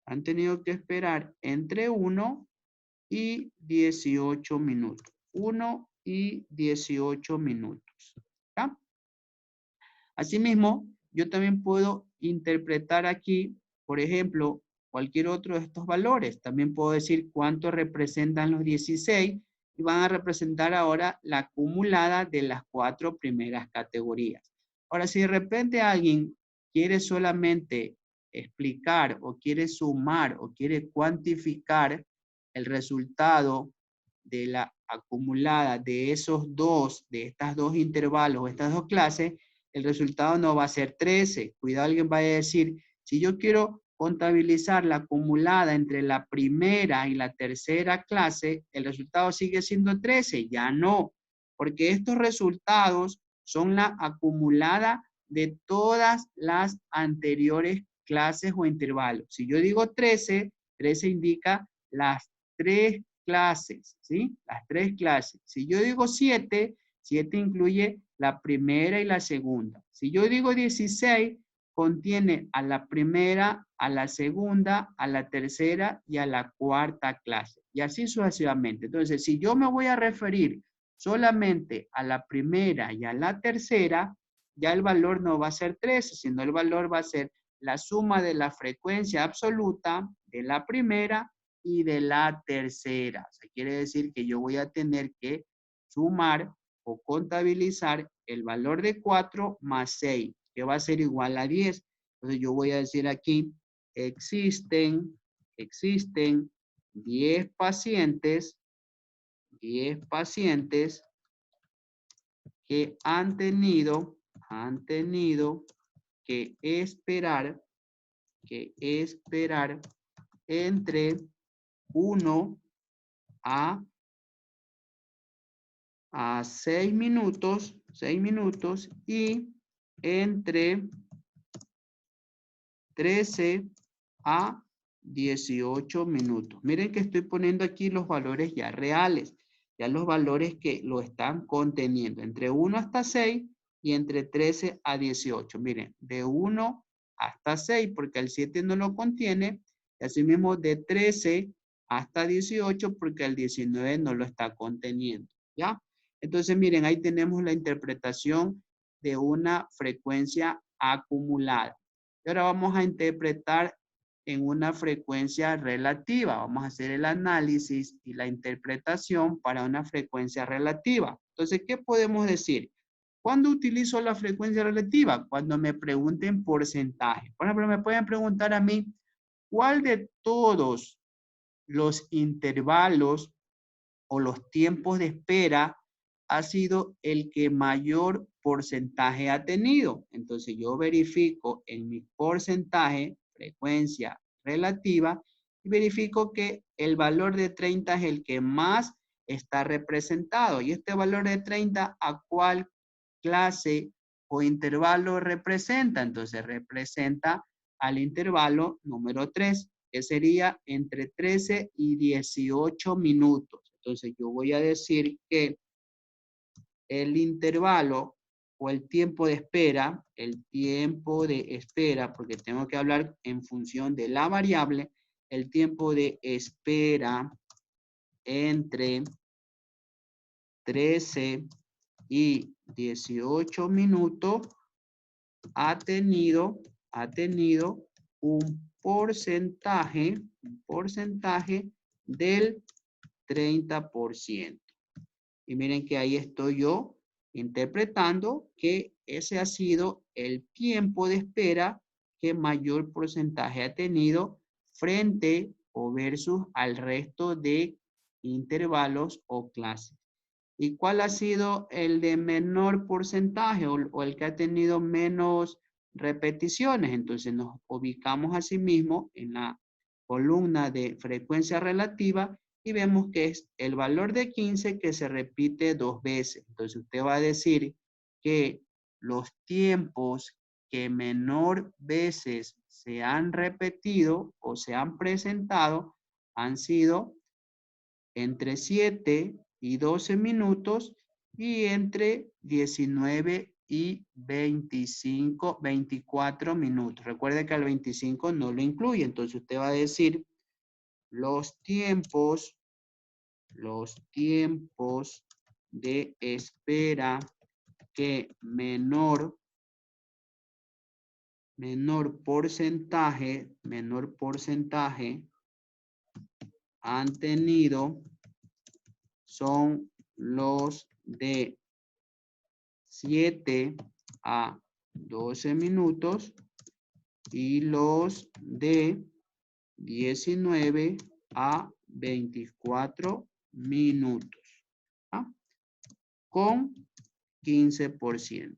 han tenido que esperar entre 1 y 18 minutos. 1 y 18 minutos. ¿Ya? Asimismo, yo también puedo interpretar aquí, por ejemplo, cualquier otro de estos valores. También puedo decir cuánto representan los 16 y van a representar ahora la acumulada de las 4 primeras categorías. Ahora, si de repente alguien quiere solamente explicar o quiere sumar o quiere cuantificar el resultado de la acumulada de estas dos intervalos, estas dos clases, el resultado no va a ser 13. Cuidado, alguien va a decir, si yo quiero contabilizar la acumulada entre la primera y la tercera clase, el resultado sigue siendo 13. Ya no, porque estos resultados son la acumulada de todas las anteriores clases o intervalos. Si yo digo 13, 13 indica las 3 clases, ¿sí? Las 3 clases. Si yo digo 7, 7 incluye la primera y la segunda. Si yo digo 16, contiene a la primera, a la segunda, a la tercera y a la cuarta clase. Y así sucesivamente. Entonces, si yo me voy a referir solamente a la primera y a la tercera, ya el valor no va a ser 13, sino el valor va a ser la suma de la frecuencia absoluta de la primera y de la tercera. O sea, quiere decir que yo voy a tener que sumar o contabilizar el valor de 4 más 6, que va a ser igual a 10. Entonces yo voy a decir aquí, existen 10 pacientes que han tenido que esperar entre 1 a 6 minutos y entre 13 a 18 minutos. Miren que estoy poniendo aquí los valores ya reales, ya los valores que lo están conteniendo, entre 1 hasta 6 y entre 13 a 18. Miren, de 1 hasta 6, porque el 7 no lo contiene, y asimismo de 13 hasta 18, porque el 19 no lo está conteniendo, ¿ya? Entonces, miren, ahí tenemos la interpretación de una frecuencia acumulada. Y ahora vamos a interpretar en una frecuencia relativa. Vamos a hacer el análisis y la interpretación para una frecuencia relativa. Entonces, ¿qué podemos decir? ¿Cuándo utilizo la frecuencia relativa? Cuando me pregunten porcentaje. Por ejemplo, me pueden preguntar a mí, ¿cuál de todos los intervalos o los tiempos de espera ha sido el que mayor porcentaje ha tenido? Entonces yo verifico en mi porcentaje, frecuencia relativa, y verifico que el valor de 30 es el que más está representado. Y este valor de 30, ¿a cuál clase o intervalo representa? Entonces representa al intervalo número 3. que sería entre 13 y 18 minutos. Entonces yo voy a decir que el intervalo o el tiempo de espera, porque tengo que hablar en función de la variable, el tiempo de espera entre 13 y 18 minutos ha tenido un porcentaje del 30%. Y miren que ahí estoy yo interpretando que ese ha sido el tiempo de espera que mayor porcentaje ha tenido frente o versus al resto de intervalos o clases. ¿Y cuál ha sido el de menor porcentaje o el que ha tenido menos repeticiones? Entonces nos ubicamos asimismo en la columna de frecuencia relativa y vemos que es el valor de 15 que se repite 2 veces. Entonces usted va a decir que los tiempos que menor veces se han repetido o se han presentado han sido entre 7 y 12 minutos y entre 19 y 24 minutos. Recuerde que al 25 no lo incluye, entonces usted va a decir los tiempos de espera que menor porcentaje han tenido son los de 7 a 12 minutos y los de 19 a 24 minutos, ¿ah? Con 15%.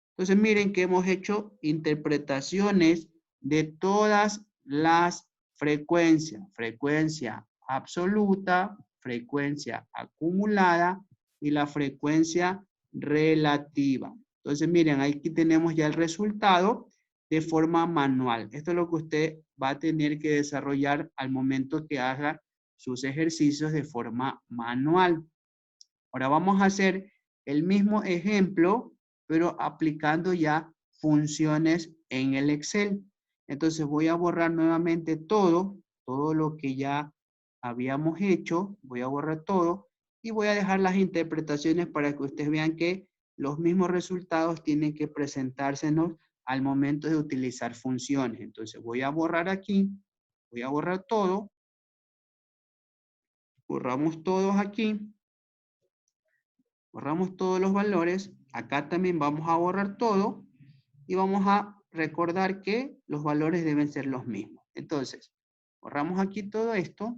Entonces miren que hemos hecho interpretaciones de todas las frecuencias. Frecuencia absoluta, frecuencia acumulada y la frecuencia relativa. Entonces miren, aquí tenemos ya el resultado de forma manual. Esto es lo que usted va a tener que desarrollar al momento que haga sus ejercicios de forma manual. Ahora vamos a hacer el mismo ejemplo, pero aplicando ya funciones en el Excel. Entonces voy a borrar nuevamente todo lo que ya habíamos hecho. Voy a borrar todo y voy a dejar las interpretaciones para que ustedes vean que los mismos resultados tienen que presentársenos al momento de utilizar funciones. Entonces voy a borrar aquí, voy a borrar todo. Borramos todos aquí. Borramos todos los valores. Acá también vamos a borrar todo y vamos a recordar que los valores deben ser los mismos. Entonces, borramos aquí todo esto.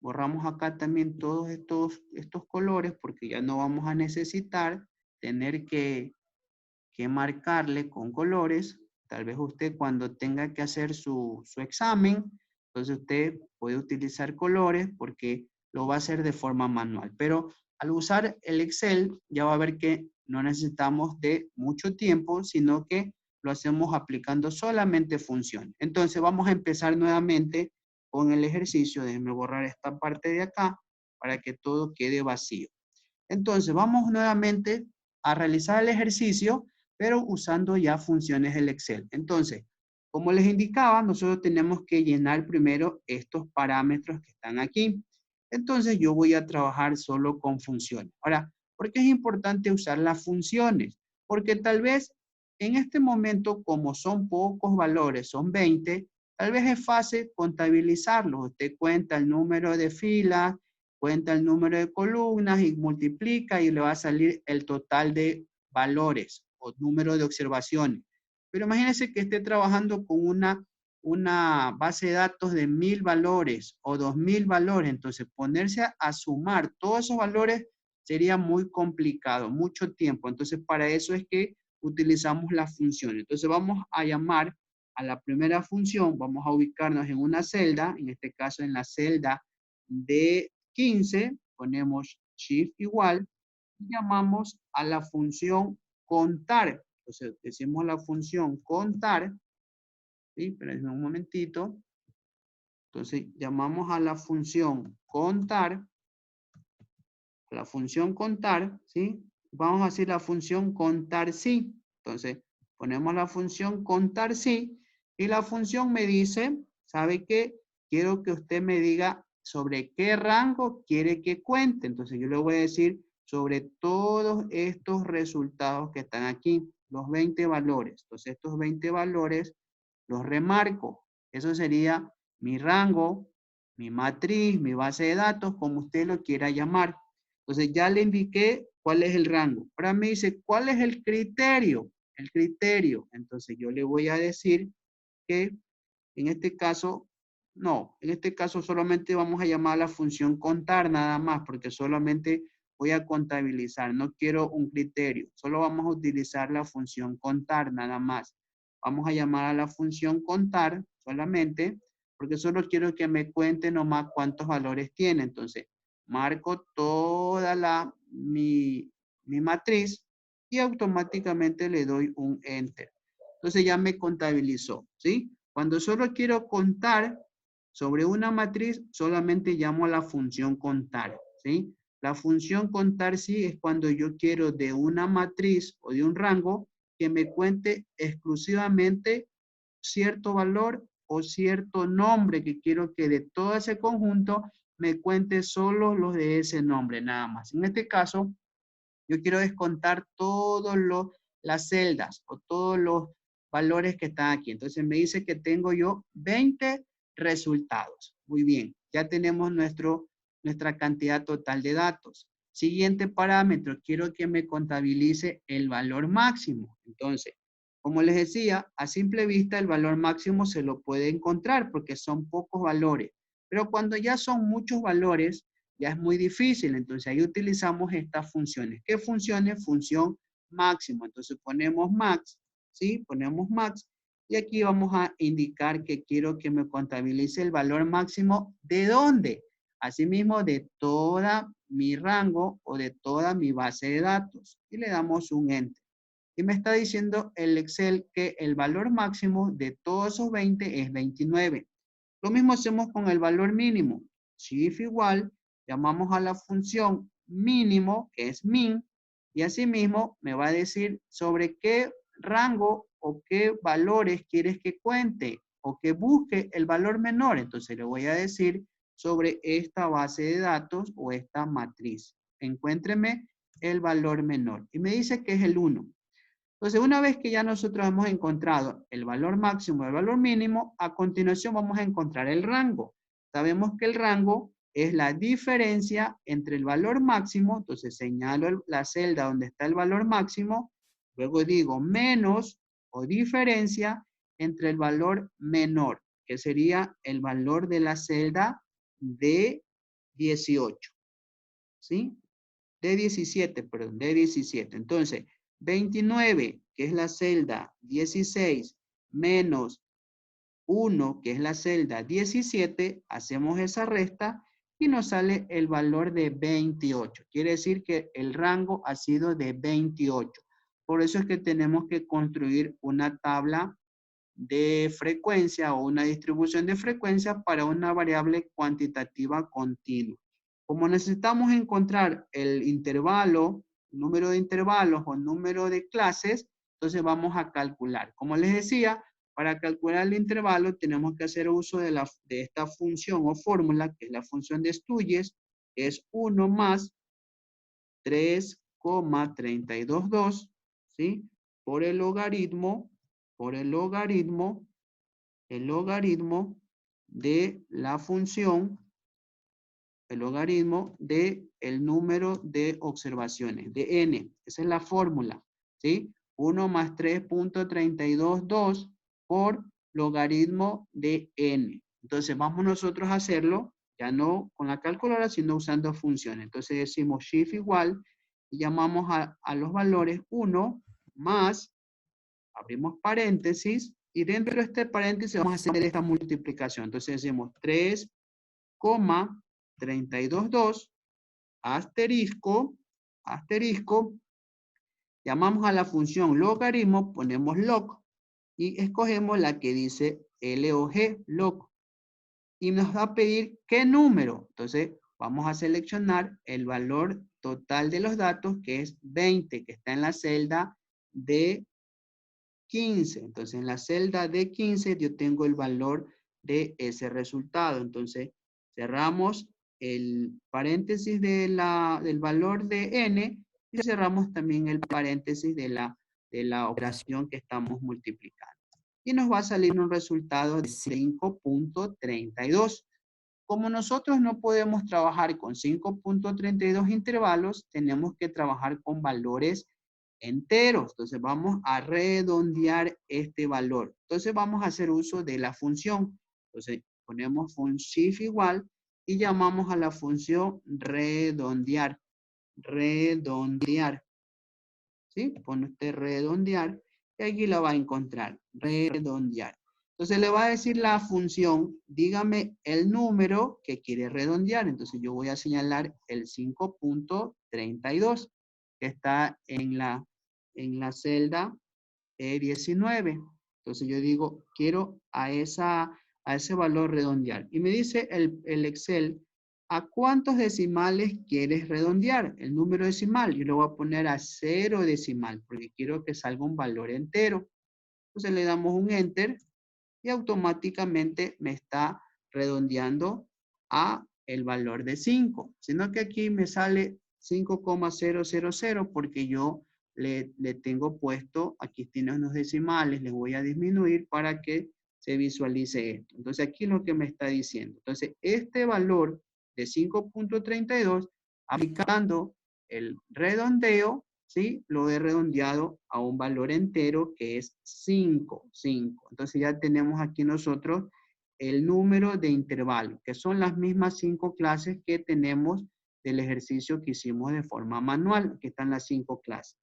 Borramos acá también todos estos colores porque ya no vamos a necesitar tener que marcarle con colores. Tal vez usted cuando tenga que hacer su examen, entonces usted puede utilizar colores porque lo va a hacer de forma manual. Pero al usar el Excel ya va a ver que no necesitamos de mucho tiempo, sino que lo hacemos aplicando solamente funciones. Entonces vamos a empezar nuevamente con el ejercicio. Déjenme borrar esta parte de acá para que todo quede vacío. Entonces vamos nuevamente a realizar el ejercicio, pero usando ya funciones del Excel. Entonces, como les indicaba, nosotros tenemos que llenar primero estos parámetros que están aquí. Entonces, yo voy a trabajar solo con funciones. Ahora, ¿por qué es importante usar las funciones? Porque tal vez en este momento, como son pocos valores, son 20, tal vez es fácil contabilizarlos. Usted cuenta el número de filas, cuenta el número de columnas y multiplica y le va a salir el total de valores o número de observaciones. Pero imagínense que esté trabajando con una base de datos de 1000 valores o 2000 valores. Entonces ponerse a sumar todos esos valores sería muy complicado, mucho tiempo. Entonces para eso es que utilizamos las funciones. Entonces vamos a llamar a la primera función, vamos a ubicarnos en una celda, en este caso en la celda de 15, ponemos shift igual, y llamamos a la función contar. Entonces decimos la función contar, ¿sí? Pero un momentito. Entonces llamamos a la función contar, ¿sí? Vamos a decir la función contar sí. Entonces ponemos la función contar sí y la función me dice, ¿sabe qué? Quiero que usted me diga sobre qué rango quiere que cuente. Entonces yo le voy a decir sobre todos estos resultados que están aquí, los 20 valores. Entonces estos 20 valores los remarco. Eso sería mi rango, mi matriz, mi base de datos, como usted lo quiera llamar. Entonces ya le indiqué cuál es el rango. Ahora me dice, ¿cuál es el criterio? El criterio. Entonces yo le voy a decir que en este caso, no, en este caso solamente vamos a llamar a la función contar nada más, porque solamente voy a contabilizar, no quiero un criterio, solo vamos a utilizar la función contar nada más. Vamos a llamar a la función contar solamente, porque solo quiero que me cuente nomás cuántos valores tiene. Entonces, marco toda mi matriz y automáticamente le doy un enter. Entonces ya me contabilizó, ¿sí? Cuando solo quiero contar sobre una matriz, solamente llamo a la función contar, ¿sí? La función contar sí es cuando yo quiero de una matriz o de un rango que me cuente exclusivamente cierto valor o cierto nombre que quiero que de todo ese conjunto me cuente solo los de ese nombre, nada más. En este caso, yo quiero descontar todas las celdas o todos los valores que están aquí. Entonces me dice que tengo yo 20 resultados. Muy bien, ya tenemos nuestra cantidad total de datos. Siguiente parámetro, quiero que me contabilice el valor máximo. Entonces, como les decía, a simple vista el valor máximo se lo puede encontrar porque son pocos valores. Pero cuando ya son muchos valores, ya es muy difícil. Entonces ahí utilizamos estas funciones. ¿Qué funciones? Función máximo. Entonces ponemos max, ¿sí? Ponemos max. Y aquí vamos a indicar que quiero que me contabilice el valor máximo. ¿De dónde? Asimismo, de toda mi rango o de toda mi base de datos. Y le damos un enter. Y me está diciendo el Excel que el valor máximo de todos esos 20 es 29. Lo mismo hacemos con el valor mínimo. Shift igual, llamamos a la función mínimo, que es min, y asimismo me va a decir sobre qué rango o qué valores quieres que cuente o que busque el valor menor. Entonces le voy a decir sobre esta base de datos o esta matriz. Encuéntreme el valor menor. Y me dice que es el 1. Entonces, una vez que ya nosotros hemos encontrado el valor máximo y el valor mínimo, a continuación vamos a encontrar el rango. Sabemos que el rango es la diferencia entre el valor máximo, entonces señalo la celda donde está el valor máximo, luego digo menos o diferencia entre el valor menor, que sería el valor de la celda de 18, ¿sí? De 17, perdón, de 17. Entonces, 29, que es la celda 16, menos 1, que es la celda 17, hacemos esa resta y nos sale el valor de 28. Quiere decir que el rango ha sido de 28. Por eso es que tenemos que construir una tabla de frecuencia o una distribución de frecuencia para una variable cuantitativa continua. Como necesitamos encontrar el intervalo, número de intervalos o número de clases, entonces vamos a calcular. Como les decía, para calcular el intervalo tenemos que hacer uso de esta función o fórmula, que es la función de Stuyes, que es 1 más 3,322, ¿sí? Por el logaritmo de la función, el logaritmo de el número de observaciones, de n. Esa es la fórmula, ¿sí? 1 más 3,322 por logaritmo de n. Entonces vamos nosotros a hacerlo, ya no con la calculadora, sino usando funciones. Entonces decimos shift igual y llamamos a los valores 1 más, abrimos paréntesis, y dentro de este paréntesis vamos a hacer esta multiplicación. Entonces decimos 3,322 asterisco, llamamos a la función logaritmo, ponemos log y escogemos la que dice LOG, log. y nos va a pedir qué número. Entonces, vamos a seleccionar el valor total de los datos, que es 20, que está en la celda de 15. Entonces, en la celda de 15 yo tengo el valor de ese resultado. Entonces, cerramos el paréntesis del valor de n y cerramos también el paréntesis de la operación que estamos multiplicando. Y nos va a salir un resultado de 5.32. Como nosotros no podemos trabajar con 5.32 intervalos, tenemos que trabajar con valores enteros. Entonces vamos a redondear este valor. Entonces vamos a hacer uso de la función. Entonces ponemos shift igual y llamamos a la función redondear. Redondear. ¿Sí? Pone usted redondear y aquí la va a encontrar. Redondear. Entonces le va a decir la función, dígame el número que quiere redondear. Entonces yo voy a señalar el 5.32 que está en la celda E19. Entonces yo digo, quiero a ese valor redondear. Y me dice el Excel, ¿a cuántos decimales quieres redondear? El número decimal. Yo lo voy a poner a 0 decimal porque quiero que salga un valor entero. Entonces le damos un Enter y automáticamente me está redondeando a el valor de 5. Sino que aquí me sale 5,000 porque yo le tengo puesto, aquí tiene unos decimales, le voy a disminuir para que se visualice esto. Entonces aquí lo que me está diciendo. Entonces este valor de 5.32, aplicando el redondeo, ¿sí? Lo he redondeado a un valor entero que es 5. Entonces ya tenemos aquí nosotros el número de intervalos, que son las mismas 5 clases que tenemos del ejercicio que hicimos de forma manual, que están las 5 clases.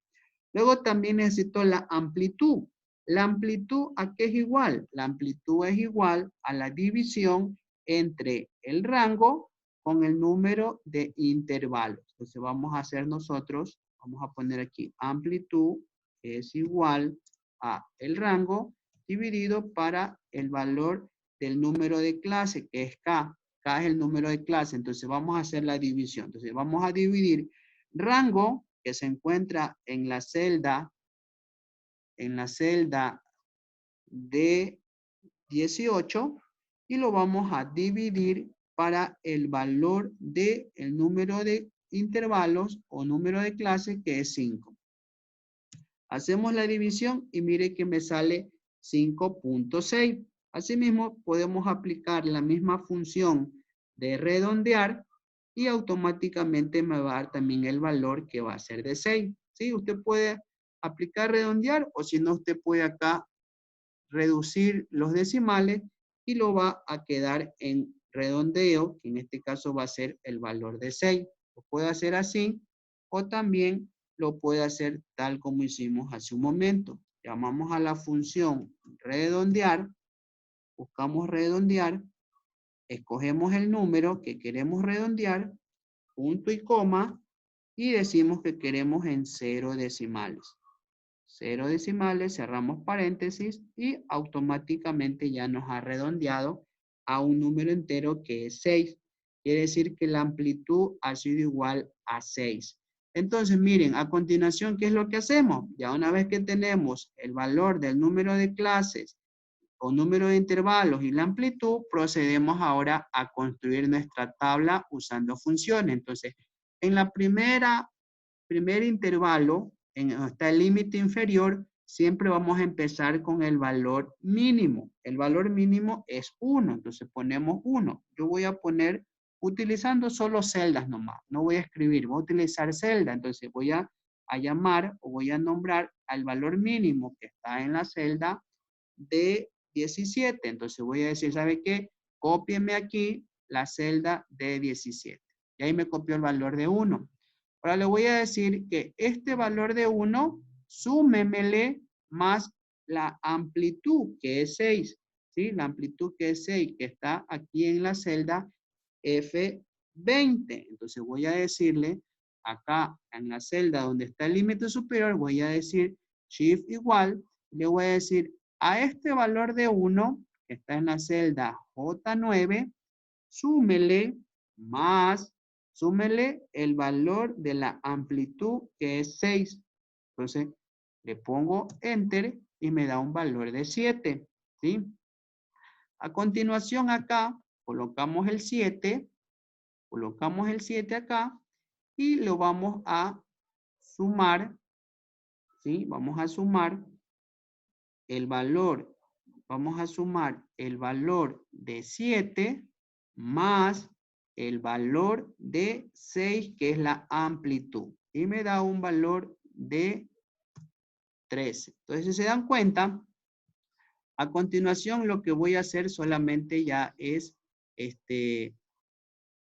Luego también necesito la amplitud. La amplitud, ¿a qué es igual? La amplitud es igual a la división entre el rango con el número de intervalos. Entonces vamos a hacer nosotros, vamos a poner aquí amplitud es igual a el rango dividido para el valor del número de clase, que es K. K es el número de clase. Entonces vamos a hacer la división. Entonces vamos a dividir rango, que se encuentra en la celda de 18 y lo vamos a dividir para el valor del número de intervalos o número de clase, que es 5. Hacemos la división y mire que me sale 5.6. Asimismo, podemos aplicar la misma función de redondear y automáticamente me va a dar también el valor que va a ser de 6. ¿Sí? Usted puede aplicar redondear o si no, usted puede acá reducir los decimales y lo va a quedar en redondeo, que en este caso va a ser el valor de 6. Lo puede hacer así o también lo puede hacer tal como hicimos hace un momento. Llamamos a la función redondear, buscamos redondear, escogemos el número que queremos redondear, punto y coma, y decimos que queremos en 0 decimales. 0 decimales, cerramos paréntesis y automáticamente ya nos ha redondeado a un número entero que es 6. Quiere decir que la amplitud ha sido igual a 6. Entonces, miren, a continuación, ¿qué es lo que hacemos? Ya una vez que tenemos el valor del número de clases o número de intervalos y la amplitud, procedemos ahora a construir nuestra tabla usando funciones. Entonces, en la primer intervalo, está el límite inferior, siempre vamos a empezar con el valor mínimo. El valor mínimo es 1, entonces ponemos 1. Yo voy a poner, utilizando solo celdas nomás, no voy a escribir, voy a utilizar celda, entonces voy a llamar o voy a nombrar al valor mínimo que está en la celda de 17. Entonces voy a decir, ¿sabe qué? Cópieme aquí la celda de 17. Y ahí me copió el valor de 1. Ahora le voy a decir que este valor de 1, súmemele más la amplitud, que es 6. ¿Sí? La amplitud que es 6, que está aquí en la celda F20. Entonces voy a decirle, acá en la celda donde está el límite superior, voy a decir shift igual, le voy a decir a este valor de 1, que está en la celda J9, súmele más, súmele el valor de la amplitud que es 6. Entonces, le pongo Enter y me da un valor de 7, ¿sí? A continuación acá, colocamos el 7 acá y lo vamos a sumar, ¿sí? Vamos a sumar el valor, vamos a sumar el valor de 7 más el valor de 6, que es la amplitud. Y me da un valor de 13. Entonces, si se dan cuenta, a continuación lo que voy a hacer solamente ya es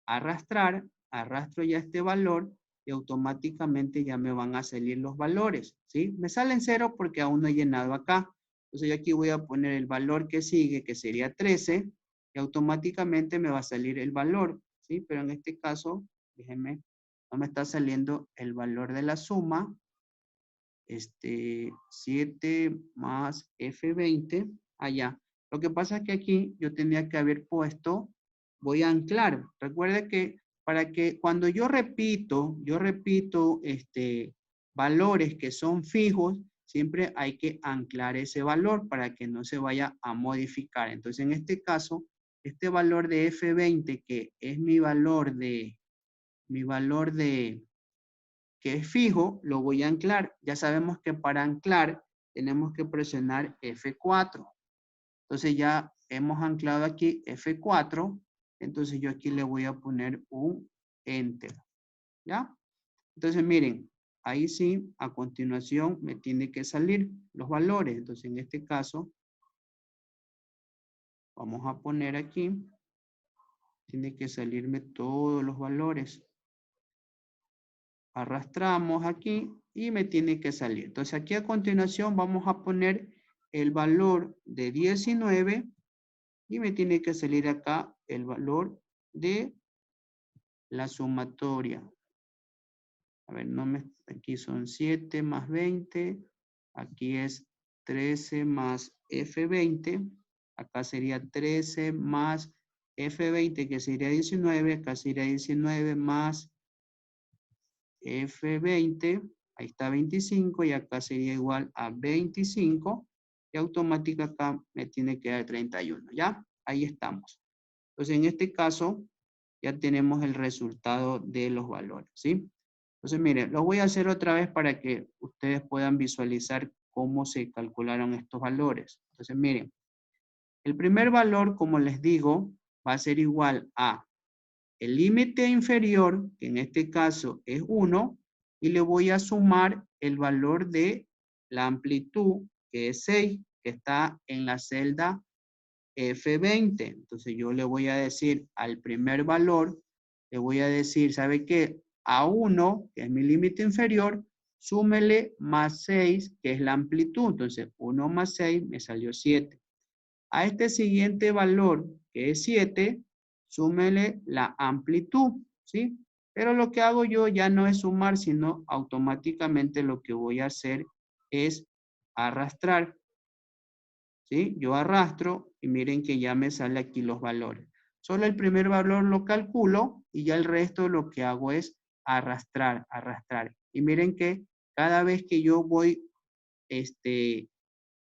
arrastro ya este valor y automáticamente ya me van a salir los valores, ¿sí? Me salen 0 porque aún no he llenado acá. Entonces yo aquí voy a poner el valor que sigue, que sería 13, y automáticamente me va a salir el valor, ¿sí? Pero en este caso, déjenme, no me está saliendo el valor de la suma. 7 más F20, allá. Lo que pasa es que aquí yo tenía que haber puesto, voy a anclar. Recuerde que para que cuando yo repito valores que son fijos, siempre hay que anclar ese valor para que no se vaya a modificar. Entonces, en este caso, este valor de F20, que es mi valor de que es fijo, lo voy a anclar. Ya sabemos que para anclar tenemos que presionar F4. Entonces ya hemos anclado aquí F4. Entonces yo aquí le voy a poner un Enter. ¿Ya? Entonces miren, ahí sí, a continuación me tiene que salir los valores. Entonces en este caso, vamos a poner aquí, tiene que salirme todos los valores. Arrastramos aquí y me tiene que salir. Entonces aquí a continuación vamos a poner el valor de 19 y me tiene que salir acá el valor de la sumatoria. A ver, aquí son 7 más 20, aquí es 13 más F20, acá sería 13 más F20 que sería 19, acá sería 19 más F20, ahí está 25 y acá sería igual a 25 y automática acá me tiene que dar 31, ¿ya? Ahí estamos. Entonces en este caso ya tenemos el resultado de los valores, ¿sí? Entonces miren, lo voy a hacer otra vez para que ustedes puedan visualizar cómo se calcularon estos valores. Entonces miren, el primer valor, como les digo, va a ser igual a el límite inferior, que en este caso es 1, y le voy a sumar el valor de la amplitud, que es 6, que está en la celda F20. Entonces yo le voy a decir al primer valor, le voy a decir, ¿sabe qué? A 1, que es mi límite inferior, súmele más 6, que es la amplitud. Entonces 1 más 6 me salió 7. A este siguiente valor, que es 7, súmele la amplitud, ¿sí? Pero lo que hago yo ya no es sumar, sino automáticamente lo que voy a hacer es arrastrar, ¿sí? Yo arrastro y miren que ya me sale aquí los valores. Solo el primer valor lo calculo y ya el resto lo que hago es arrastrar, arrastrar. Y miren que cada vez que yo voy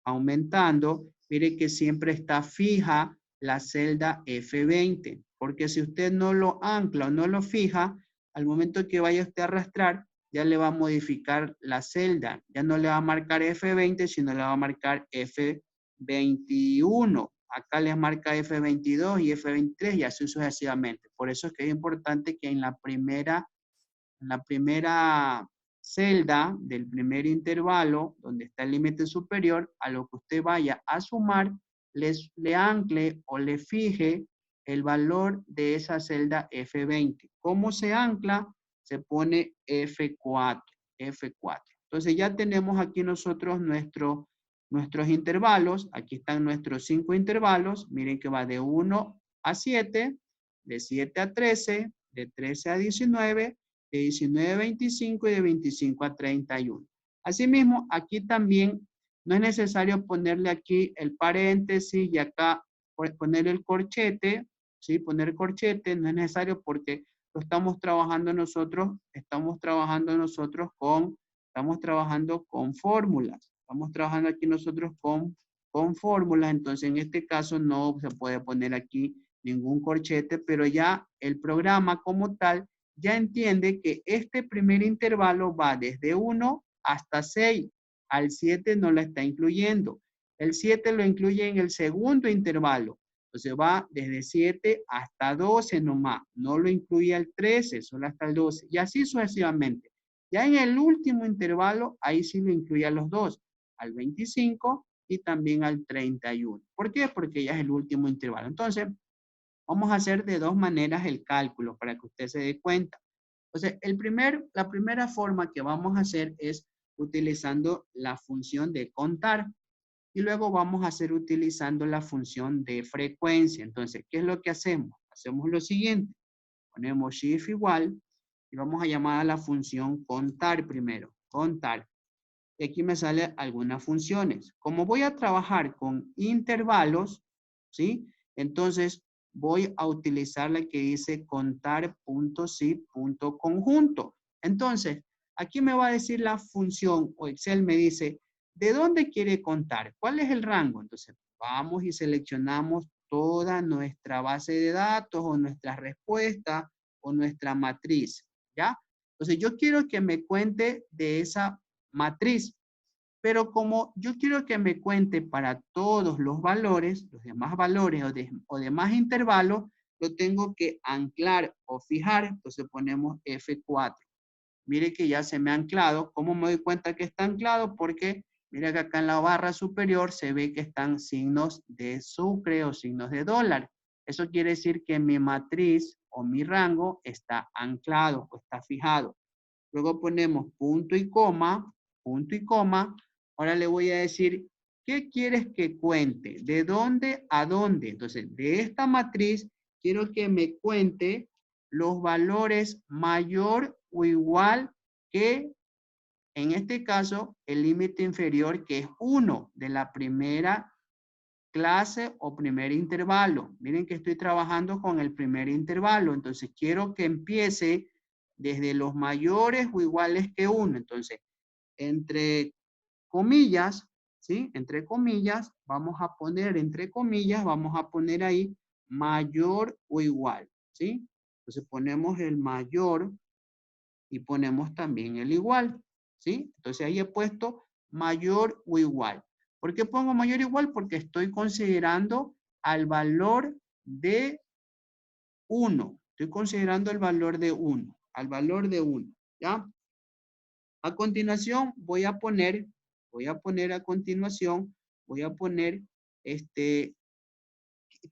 aumentando, mire que siempre está fija la celda F20, porque si usted no lo ancla o no lo fija, al momento que vaya usted a arrastrar, ya le va a modificar la celda, ya no le va a marcar F20, sino le va a marcar F21. Acá les marca F22 y F23 y así sucesivamente. Por eso es que es importante que en la primera celda del primer intervalo, donde está el límite superior, a lo que usted vaya a sumar, le ancle o le fije el valor de esa celda F20. ¿Cómo se ancla? Se pone F4, F4. Entonces ya tenemos aquí nosotros nuestros intervalos. Aquí están nuestros 5 intervalos. Miren que va de 1 a 7, de 7 a 13, de 13 a 19, de 19 a 25 y de 25 a 31. Asimismo, aquí también no es necesario ponerle aquí el paréntesis y acá poner el corchete, ¿sí? Poner corchete no es necesario porque lo estamos trabajando nosotros, estamos trabajando con fórmulas. Estamos trabajando aquí nosotros con fórmulas, entonces en este caso no se puede poner aquí ningún corchete, pero ya el programa como tal ya entiende que este primer intervalo va desde 1 hasta 6. Al 7 no lo está incluyendo. El 7 lo incluye en el segundo intervalo. Entonces va desde 7 hasta 12 nomás. No lo incluye al 13, solo hasta el 12. Y así sucesivamente. Ya en el último intervalo, ahí sí lo incluye a los dos. Al 25 y también al 31. ¿Por qué? Porque ya es el último intervalo. Entonces, vamos a hacer de dos maneras el cálculo para que usted se dé cuenta. Entonces, la primera forma que vamos a hacer es utilizando la función de contar. Y luego vamos a hacer utilizando la función de frecuencia. Entonces, ¿qué es lo que hacemos? Hacemos lo siguiente. Ponemos shift igual y vamos a llamar a la función contar primero. Contar. Y aquí me salen algunas funciones. Como voy a trabajar con intervalos, ¿sí? Entonces, voy a utilizar la que dice contar.si.conjunto. Entonces, aquí me va a decir la función, o Excel me dice, ¿de dónde quiere contar? ¿Cuál es el rango? Entonces, vamos y seleccionamos toda nuestra base de datos o nuestra respuesta o nuestra matriz, ¿ya? Entonces, yo quiero que me cuente de esa matriz. Pero como yo quiero que me cuente para todos los valores, los demás valores o demás intervalos, lo tengo que anclar o fijar. Entonces ponemos F4. Mire que ya se me ha anclado. ¿Cómo me doy cuenta que está anclado? Porque mira que acá en la barra superior se ve que están signos de sucre o signos de dólar. Eso quiere decir que mi matriz o mi rango está anclado o está fijado. Luego ponemos punto y coma, punto y coma. Ahora le voy a decir, ¿qué quieres que cuente? ¿De dónde a dónde? Entonces, de esta matriz, quiero que me cuente los valores mayor o igual que, en este caso, el límite inferior, que es 1 de la primera clase o primer intervalo. Miren que estoy trabajando con el primer intervalo, entonces quiero que empiece desde los mayores o iguales que 1. Entonces, entre comillas, ¿sí? Entre comillas, vamos a poner, entre comillas, vamos a poner ahí mayor o igual, ¿sí? Entonces ponemos el mayor y ponemos también el igual, ¿sí? Entonces ahí he puesto mayor o igual. ¿Por qué pongo mayor o igual? Porque estoy considerando al valor de 1. Estoy considerando el valor de 1, al valor de 1, ¿ya? A continuación a continuación, voy a poner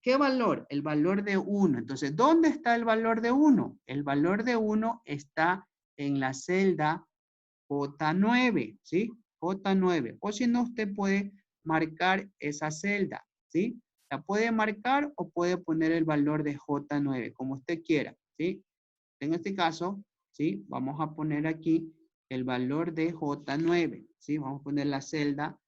¿qué valor? El valor de 1. Entonces, ¿dónde está el valor de 1? El valor de 1 está en la celda J9, ¿sí? J9. O si no, usted puede marcar esa celda, ¿sí? La puede marcar o puede poner el valor de J9, como usted quiera, ¿sí? En este caso, ¿sí? Vamos a poner aquí el valor de J9, ¿sí? Vamos a poner la celda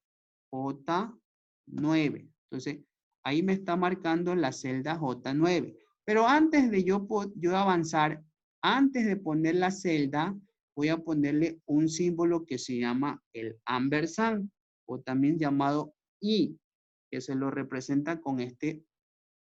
J9. Entonces, ahí me está marcando la celda J9. Pero antes de yo avanzar, antes de poner la celda, voy a ponerle un símbolo que se llama el ampersand, o también llamado I, que se lo representa con este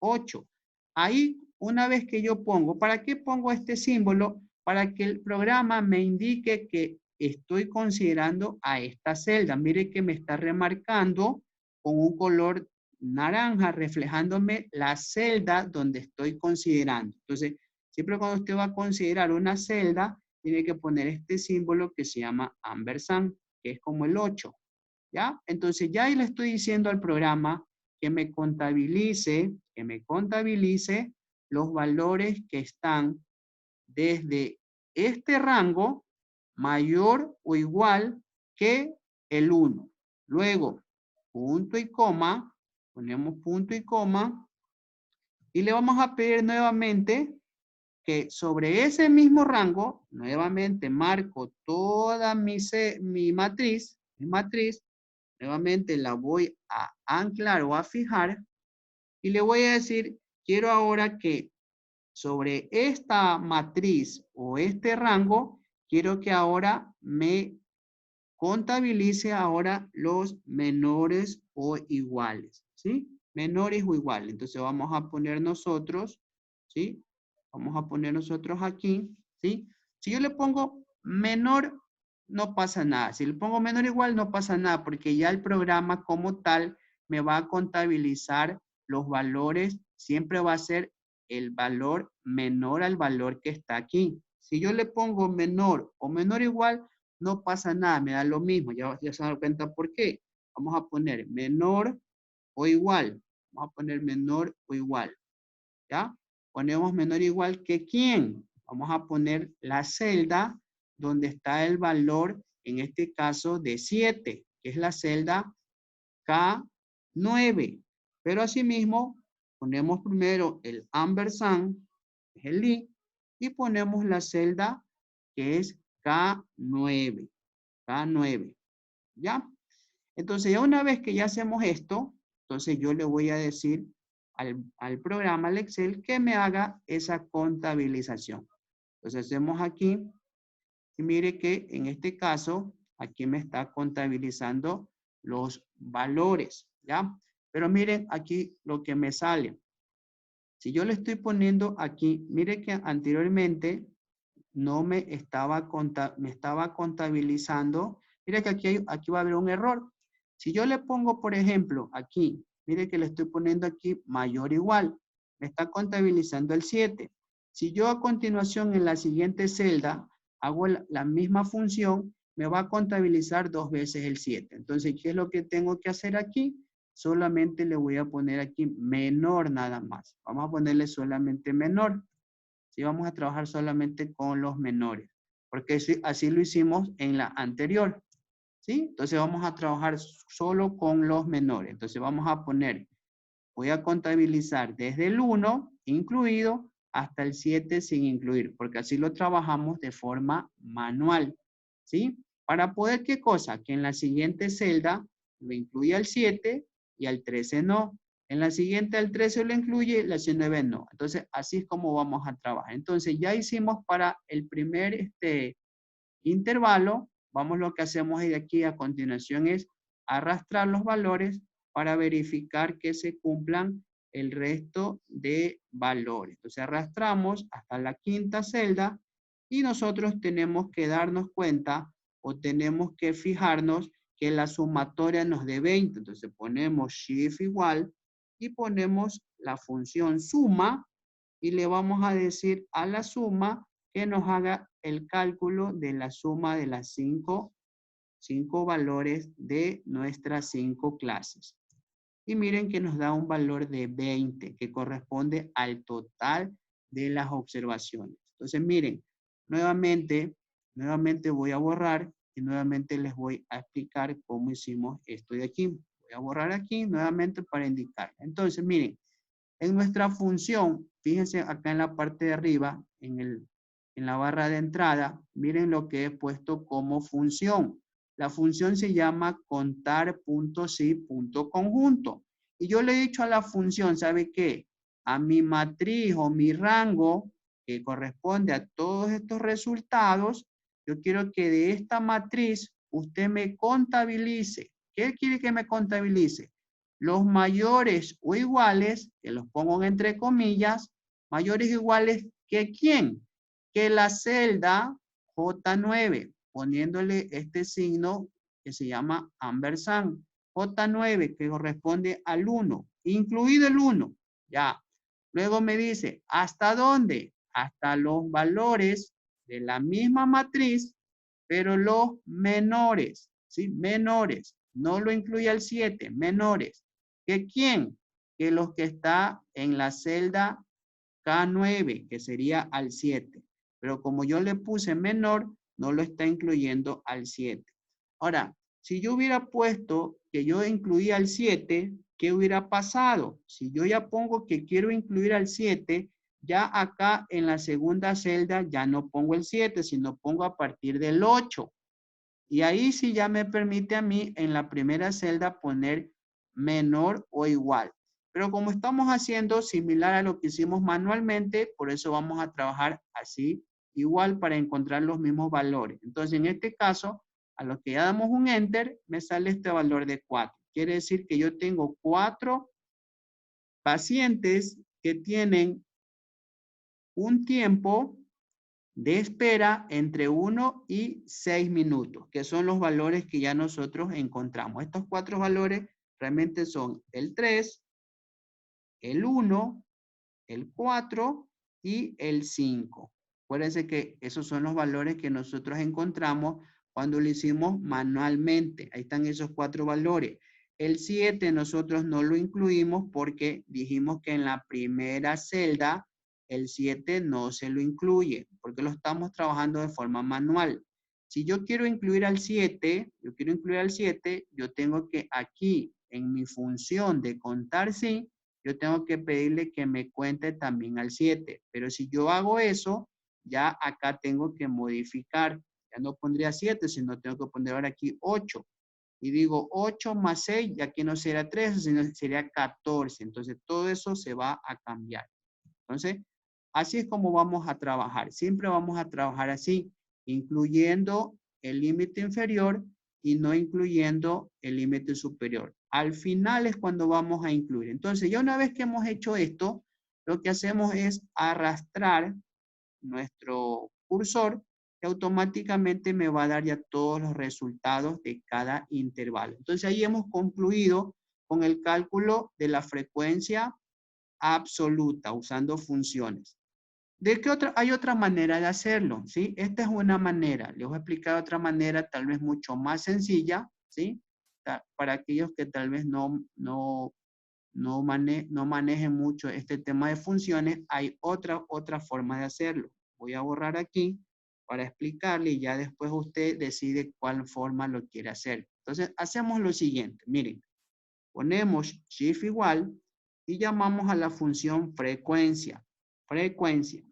8. Ahí, una vez que yo pongo, ¿para qué pongo este símbolo? Para que el programa me indique que estoy considerando a esta celda. Mire que me está remarcando con un color naranja, reflejándome la celda donde estoy considerando. Entonces, siempre cuando usted va a considerar una celda, tiene que poner este símbolo que se llama ampersand, que es como el 8. ¿Ya? Entonces, ya ahí le estoy diciendo al programa que me contabilice los valores que están desde este rango mayor o igual que el 1. Luego, punto y coma, ponemos punto y coma, y le vamos a pedir nuevamente que sobre ese mismo rango, nuevamente marco toda mi matriz, nuevamente la voy a anclar o a fijar y le voy a decir quiero ahora que sobre esta matriz o este rango, quiero que ahora me contabilice ahora los menores o iguales, ¿sí? Menores o iguales. Entonces vamos a poner nosotros, ¿sí? Vamos a poner nosotros aquí, ¿sí? Si yo le pongo menor, no pasa nada. Si le pongo menor o igual, no pasa nada, porque ya el programa como tal me va a contabilizar los valores. Siempre va a ser el valor menor al valor que está aquí. Si yo le pongo menor o menor o igual, no pasa nada, me da lo mismo. Ya se dan cuenta por qué. Vamos a poner menor o igual. Vamos a poner menor o igual. ¿Ya? Ponemos menor o igual que quién. Vamos a poner la celda donde está el valor, en este caso, de 7, que es la celda K9. Pero asimismo, ponemos primero el ampersand, que es el I, y ponemos la celda que es K9. K9, ¿ya? Entonces, ya una vez que ya hacemos esto, entonces yo le voy a decir al programa, al Excel, que me haga esa contabilización. Entonces, hacemos aquí, y mire que en este caso, aquí me está contabilizando los valores, ¿ya? Pero miren aquí lo que me sale. Si yo le estoy poniendo aquí, mire que anteriormente no me estaba contabilizando. Mire que aquí va a haber un error. Si yo le pongo, por ejemplo, aquí, mire que le estoy poniendo aquí mayor o igual, me está contabilizando el 7. Si yo a continuación en la siguiente celda hago la misma función, me va a contabilizar 2 veces el 7. Entonces, ¿qué es lo que tengo que hacer aquí? Solamente le voy a poner aquí menor nada más. Vamos a ponerle solamente menor. Sí, vamos a trabajar solamente con los menores, porque así lo hicimos en la anterior, ¿sí? Entonces vamos a trabajar solo con los menores. Entonces vamos a poner, voy a contabilizar desde el 1 incluido hasta el 7 sin incluir, porque así lo trabajamos de forma manual, ¿sí? Para poder, ¿qué cosa? Que en la siguiente celda lo incluya el 7 y al 13 no. En la siguiente al 13 lo incluye, la 19 no. Entonces, así es como vamos a trabajar. Entonces, ya hicimos para el primer intervalo. Vamos, lo que hacemos de aquí a continuación es arrastrar los valores para verificar que se cumplan el resto de valores. Entonces, arrastramos hasta la quinta celda y nosotros tenemos que darnos cuenta o tenemos que fijarnos que la sumatoria nos dé 20. Entonces, ponemos shift igual y ponemos la función suma y le vamos a decir a la suma que nos haga el cálculo de la suma de las cinco valores de nuestras 5 clases. Y miren que nos da un valor de 20 que corresponde al total de las observaciones. Entonces miren, nuevamente voy a borrar y nuevamente les voy a explicar cómo hicimos esto de aquí. Voy a borrar aquí nuevamente para indicar. Entonces miren, en nuestra función, fíjense acá en la parte de arriba, en la barra de entrada, miren lo que he puesto como función. La función se llama contar.si.conjunto. Y yo le he dicho a la función, ¿sabe qué? A mi matriz o mi rango, que corresponde a todos estos resultados, yo quiero que de esta matriz usted me contabilice. ¿Qué quiere que me contabilice? Los mayores o iguales, que los pongo entre comillas, mayores o iguales que ¿quién? Que la celda J9, poniéndole este signo que se llama ampersand. J9 que corresponde al 1, incluido el 1. Ya. Luego me dice, ¿hasta dónde? Hasta los valores de la misma matriz, pero los menores, ¿sí? Menores. No lo incluye al 7, menores. ¿Que quién? Que los que está en la celda K9, que sería al 7. Pero como yo le puse menor, no lo está incluyendo al 7. Ahora, si yo hubiera puesto que yo incluía al 7, ¿qué hubiera pasado? Si yo ya pongo que quiero incluir al 7, ya acá en la segunda celda ya no pongo el 7, sino pongo a partir del 8. Y ahí sí ya me permite a mí en la primera celda poner menor o igual. Pero como estamos haciendo similar a lo que hicimos manualmente, por eso vamos a trabajar así, igual para encontrar los mismos valores. Entonces, en este caso, a lo que ya damos un enter, me sale este valor de 4. Quiere decir que yo tengo 4 pacientes que tienen un tiempo de espera entre 1 y 6 minutos, que son los valores que ya nosotros encontramos. Estos 4 valores realmente son el 3, el 1, el 4 y el 5. Acuérdense que esos son los valores que nosotros encontramos cuando lo hicimos manualmente. Ahí están esos 4 valores. El 7 nosotros no lo incluimos porque dijimos que en la primera celda el 7 no se lo incluye porque lo estamos trabajando de forma manual. Si yo quiero incluir al 7, yo tengo que aquí en mi función de contar sí, yo tengo que pedirle que me cuente también al 7. Pero si yo hago eso, ya acá tengo que modificar. Ya no pondría 7, sino tengo que poner ahora aquí 8. Y digo 8 más 6, ya que no será 13, sino sería 14. Entonces todo eso se va a cambiar. Entonces, así es como vamos a trabajar. Siempre vamos a trabajar así, incluyendo el límite inferior y no incluyendo el límite superior. Al final es cuando vamos a incluir. Entonces, ya una vez que hemos hecho esto, lo que hacemos es arrastrar nuestro cursor que automáticamente me va a dar ya todos los resultados de cada intervalo. Entonces, ahí hemos concluido con el cálculo de la frecuencia absoluta usando funciones. ¿De qué otra? Hay otra manera de hacerlo, ¿sí? Esta es una manera. Les voy a explicar otra manera, tal vez mucho más sencilla, ¿sí? Para aquellos que tal vez no manejen mucho este tema de funciones, hay otra forma de hacerlo. Voy a borrar aquí para explicarle y ya después usted decide cuál forma lo quiere hacer. Entonces, hacemos lo siguiente. Miren, ponemos shift igual y llamamos a la función frecuencia. Frecuencia.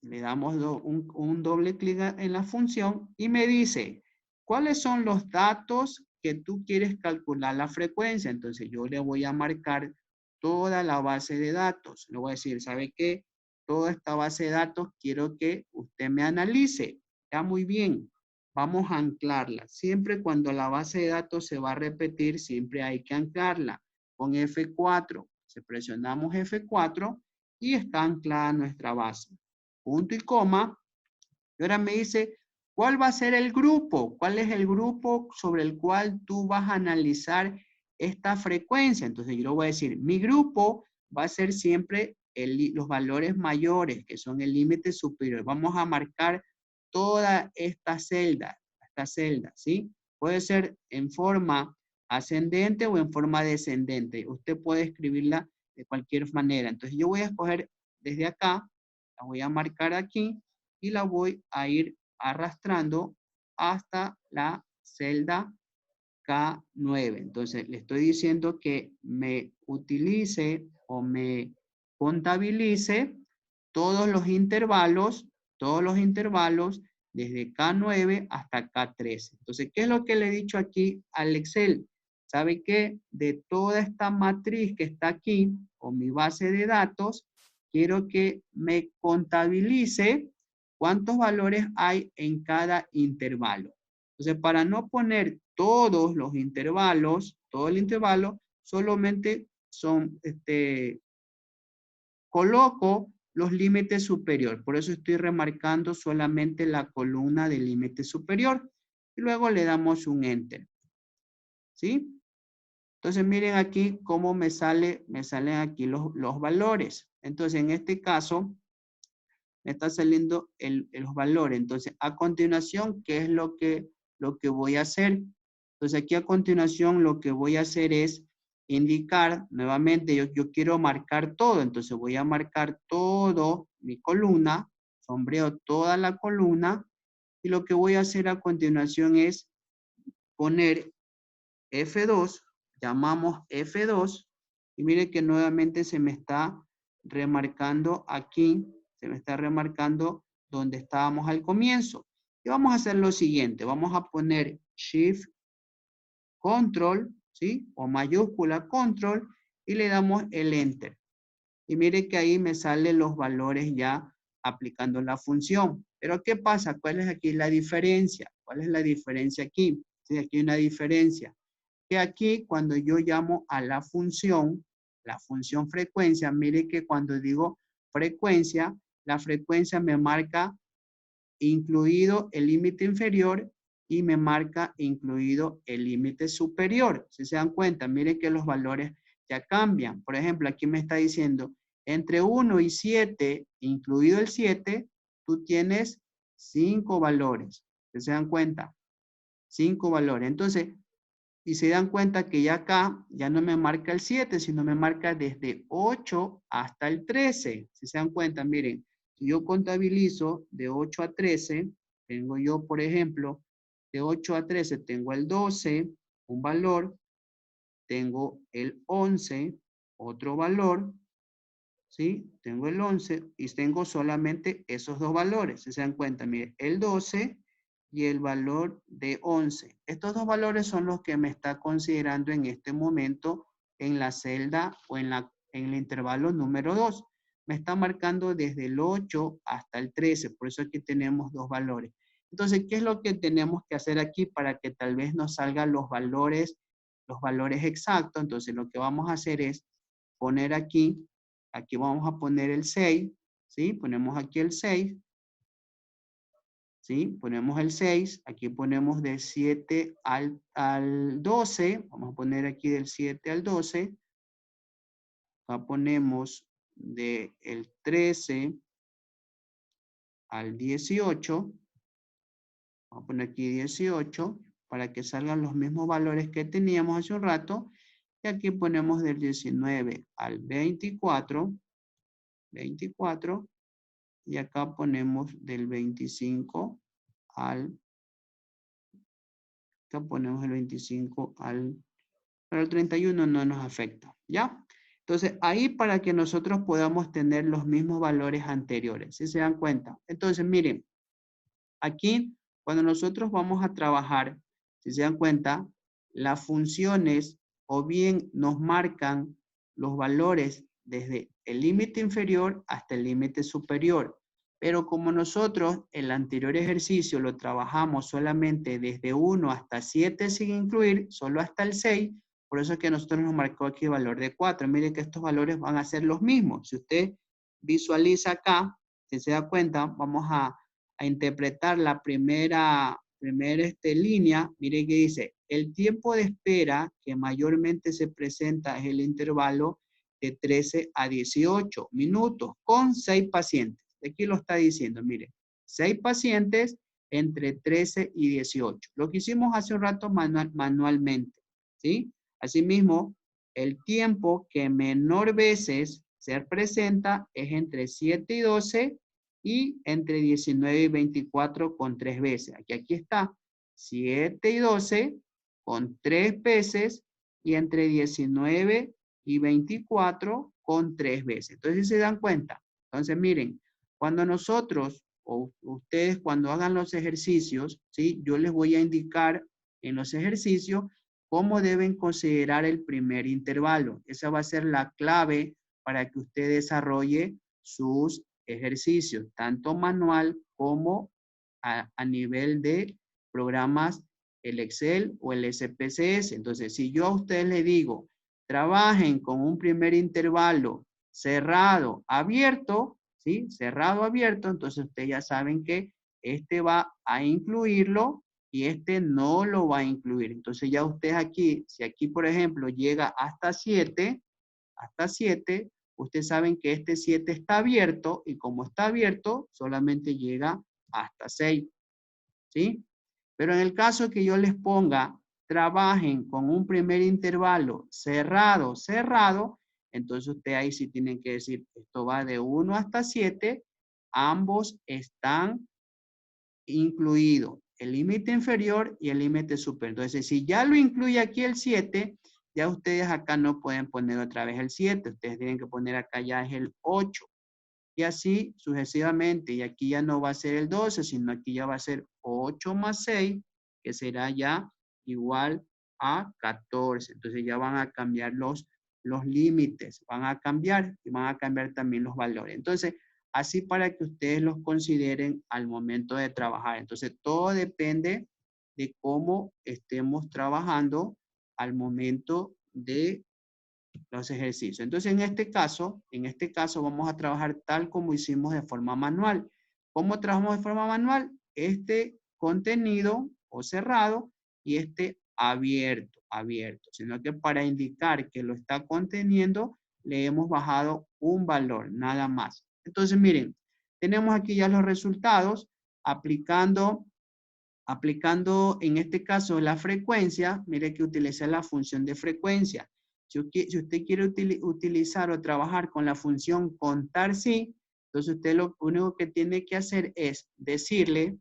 Le damos un doble clic en la función y me dice, ¿cuáles son los datos que tú quieres calcular la frecuencia? Entonces yo le voy a marcar toda la base de datos. Le voy a decir, ¿sabe qué? Toda esta base de datos quiero que usted me analice. Está muy bien. Vamos a anclarla. Siempre cuando la base de datos se va a repetir, siempre hay que anclarla con F4. Se presionamos F4 y está anclada nuestra base. Punto y coma. Y ahora me dice, ¿cuál va a ser el grupo? ¿Cuál es el grupo sobre el cual tú vas a analizar esta frecuencia? Entonces yo le voy a decir, mi grupo va a ser siempre los valores mayores, que son el límite superior. Vamos a marcar toda esta celda, ¿sí? Puede ser en forma ascendente o en forma descendente. Usted puede escribirla de cualquier manera. Entonces yo voy a escoger desde acá, la voy a marcar aquí y la voy a ir arrastrando hasta la celda K9. Entonces le estoy diciendo que me utilice o me contabilice todos los intervalos desde K9 hasta K13. Entonces, ¿qué es lo que le he dicho aquí al Excel? ¿Sabe qué? De toda esta matriz que está aquí, o mi base de datos, quiero que me contabilice cuántos valores hay en cada intervalo. Entonces, para no poner todos los intervalos, todo el intervalo, solamente coloco los límites superior. Por eso estoy remarcando solamente la columna del límite superior. Y luego le damos un enter. ¿Sí? Entonces miren aquí cómo me salen aquí los valores. Entonces en este caso me está saliendo los valores. Entonces a continuación, ¿qué es lo que voy a hacer? Entonces aquí a continuación lo que voy a hacer es indicar nuevamente, yo quiero marcar todo, entonces voy a marcar todo mi columna, sombreo toda la columna y lo que voy a hacer a continuación es poner F2, llamamos F2 y mire que nuevamente se me está remarcando aquí, se me está remarcando donde estábamos al comienzo. Y vamos a hacer lo siguiente, vamos a poner Shift Control, ¿sí? O mayúscula Control, y le damos el Enter. Y mire que ahí me salen los valores ya aplicando la función. Pero ¿qué pasa? ¿Cuál es aquí la diferencia? ¿Cuál es la diferencia aquí? Sí, aquí hay una diferencia. Que aquí cuando yo llamo a la función frecuencia, mire que cuando digo frecuencia, la frecuencia me marca incluido el límite inferior y me marca incluido el límite superior. Si se dan cuenta, miren que los valores ya cambian. Por ejemplo, aquí me está diciendo, entre 1 y 7, incluido el 7, tú tienes 5 valores. Si se dan cuenta, 5 valores. Entonces, y se dan cuenta que ya acá ya no me marca el 7, sino me marca desde 8 hasta el 13. Si se dan cuenta, miren, si yo contabilizo de 8 a 13, tengo yo, por ejemplo, de 8 a 13 tengo el 12, un valor, tengo el 11, otro valor, ¿sí? Tengo el 11 y tengo solamente esos dos valores. Si se dan cuenta, miren, el 12 y el valor de 11. Estos dos valores son los que me está considerando en este momento en la celda o en el intervalo número 2. Me está marcando desde el 8 hasta el 13, por eso aquí tenemos dos valores. Entonces, ¿qué es lo que tenemos que hacer aquí para que tal vez nos salgan los valores exactos? Entonces, lo que vamos a hacer es poner aquí vamos a poner el 6, ¿sí? Ponemos aquí el 6. ¿Sí? Ponemos el 6, aquí ponemos del 7 al 12, vamos a poner aquí del 7 al 12, acá ponemos del 13 al 18, vamos a poner aquí 18, para que salgan los mismos valores que teníamos hace un rato, y aquí ponemos del 19 al 24, y acá ponemos del 25 al, acá ponemos el 25 al, pero el 31 no nos afecta, ¿ya? Entonces, ahí para que nosotros podamos tener los mismos valores anteriores, ¿sí se dan cuenta? Entonces, miren, aquí, cuando nosotros vamos a trabajar, si se dan cuenta, las funciones o bien nos marcan los valores desde el límite inferior hasta el límite superior. Pero como nosotros el anterior ejercicio lo trabajamos solamente desde 1 hasta 7 sin incluir, solo hasta el 6, por eso es que nosotros nos marcó aquí el valor de 4. Miren que estos valores van a ser los mismos. Si usted visualiza acá, si se da cuenta, vamos a interpretar la primera línea. Mire que dice, el tiempo de espera que mayormente se presenta es el intervalo de 13 a 18 minutos con 6 pacientes. Aquí lo está diciendo, mire, 6 pacientes entre 13 y 18. Lo que hicimos hace un rato manualmente, ¿sí? Asimismo, el tiempo que menor veces se presenta es entre 7 y 12 y entre 19 y 24 con 3 veces. Aquí está, 7 y 12 con 3 veces y entre 19 y 24 con 3 veces. Entonces, ¿se dan cuenta? Entonces, miren, cuando nosotros o ustedes cuando hagan los ejercicios, ¿sí? Yo les voy a indicar en los ejercicios cómo deben considerar el primer intervalo. Esa va a ser la clave para que usted desarrolle sus ejercicios, tanto manual como a nivel de programas, el Excel o el SPSS. Entonces, si yo a ustedes les digo, trabajen con un primer intervalo cerrado, abierto, ¿sí? Cerrado, abierto, entonces ustedes ya saben que este va a incluirlo y este no lo va a incluir. Entonces ya ustedes aquí, si aquí por ejemplo llega hasta 7, ustedes saben que este 7 está abierto y como está abierto, solamente llega hasta 6, ¿sí? Pero en el caso que yo les ponga, trabajen con un primer intervalo cerrado, entonces ustedes ahí sí tienen que decir, esto va de 1 hasta 7, ambos están incluidos, el límite inferior y el límite superior. Entonces, si ya lo incluye aquí el 7, ya ustedes acá no pueden poner otra vez el 7, ustedes tienen que poner acá ya es el 8. Y así sucesivamente. Y aquí ya no va a ser el 12, sino aquí ya va a ser 8 más 6, que será ya igual a 14. Entonces ya van a cambiar los los límites van a cambiar y van a cambiar también los valores. Entonces, así para que ustedes los consideren al momento de trabajar. Entonces, todo depende de cómo estemos trabajando al momento de los ejercicios. Entonces, en este caso vamos a trabajar tal como hicimos de forma manual. ¿Cómo trabajamos de forma manual? Este contenido o cerrado y este abierto, sino que para indicar que lo está conteniendo, le hemos bajado un valor, nada más. Entonces, miren, tenemos aquí ya los resultados aplicando en este caso la frecuencia. Mire que utiliza la función de frecuencia. Si usted quiere utilizar o trabajar con la función contar sí, entonces usted lo único que tiene que hacer es decirle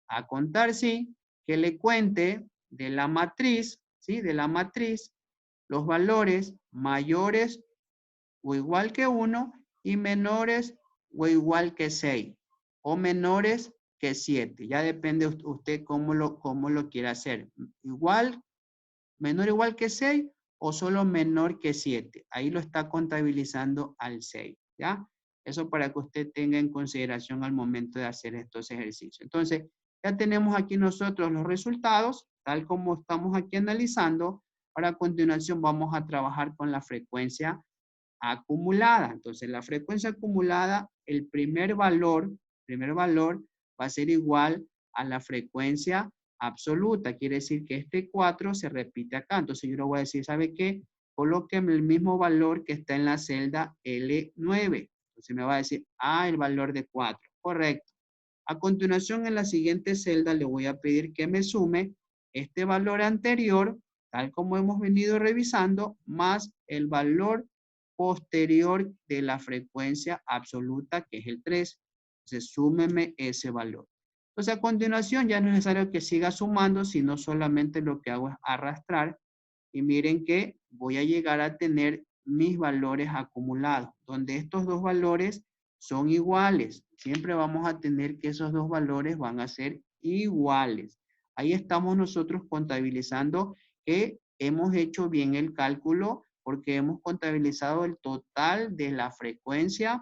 a contar sí que le cuente de la matriz, ¿sí? De la matriz, los valores mayores o igual que 1 y menores o igual que 6 o menores que 7. Ya depende usted cómo lo quiera hacer. Igual, menor o igual que 6 o solo menor que 7. Ahí lo está contabilizando al 6, ¿ya? Eso para que usted tenga en consideración al momento de hacer estos ejercicios. Entonces, ya tenemos aquí nosotros los resultados, tal como estamos aquí analizando. Ahora a continuación vamos a trabajar con la frecuencia acumulada. Entonces, la frecuencia acumulada, el primer valor va a ser igual a la frecuencia absoluta. Quiere decir que este 4 se repite acá. Entonces, yo le voy a decir, ¿sabe qué? Coloquen el mismo valor que está en la celda L9. Entonces, me va a decir, el valor de 4. Correcto. A continuación, en la siguiente celda, le voy a pedir que me sume este valor anterior, tal como hemos venido revisando, más el valor posterior de la frecuencia absoluta, que es el 3. Entonces, súmeme ese valor. Entonces, a continuación, ya no es necesario que siga sumando, sino solamente lo que hago es arrastrar. Y miren que voy a llegar a tener mis valores acumulados, donde estos dos valores son iguales. Siempre vamos a tener que esos dos valores van a ser iguales. Ahí estamos nosotros contabilizando que hemos hecho bien el cálculo porque hemos contabilizado el total de la frecuencia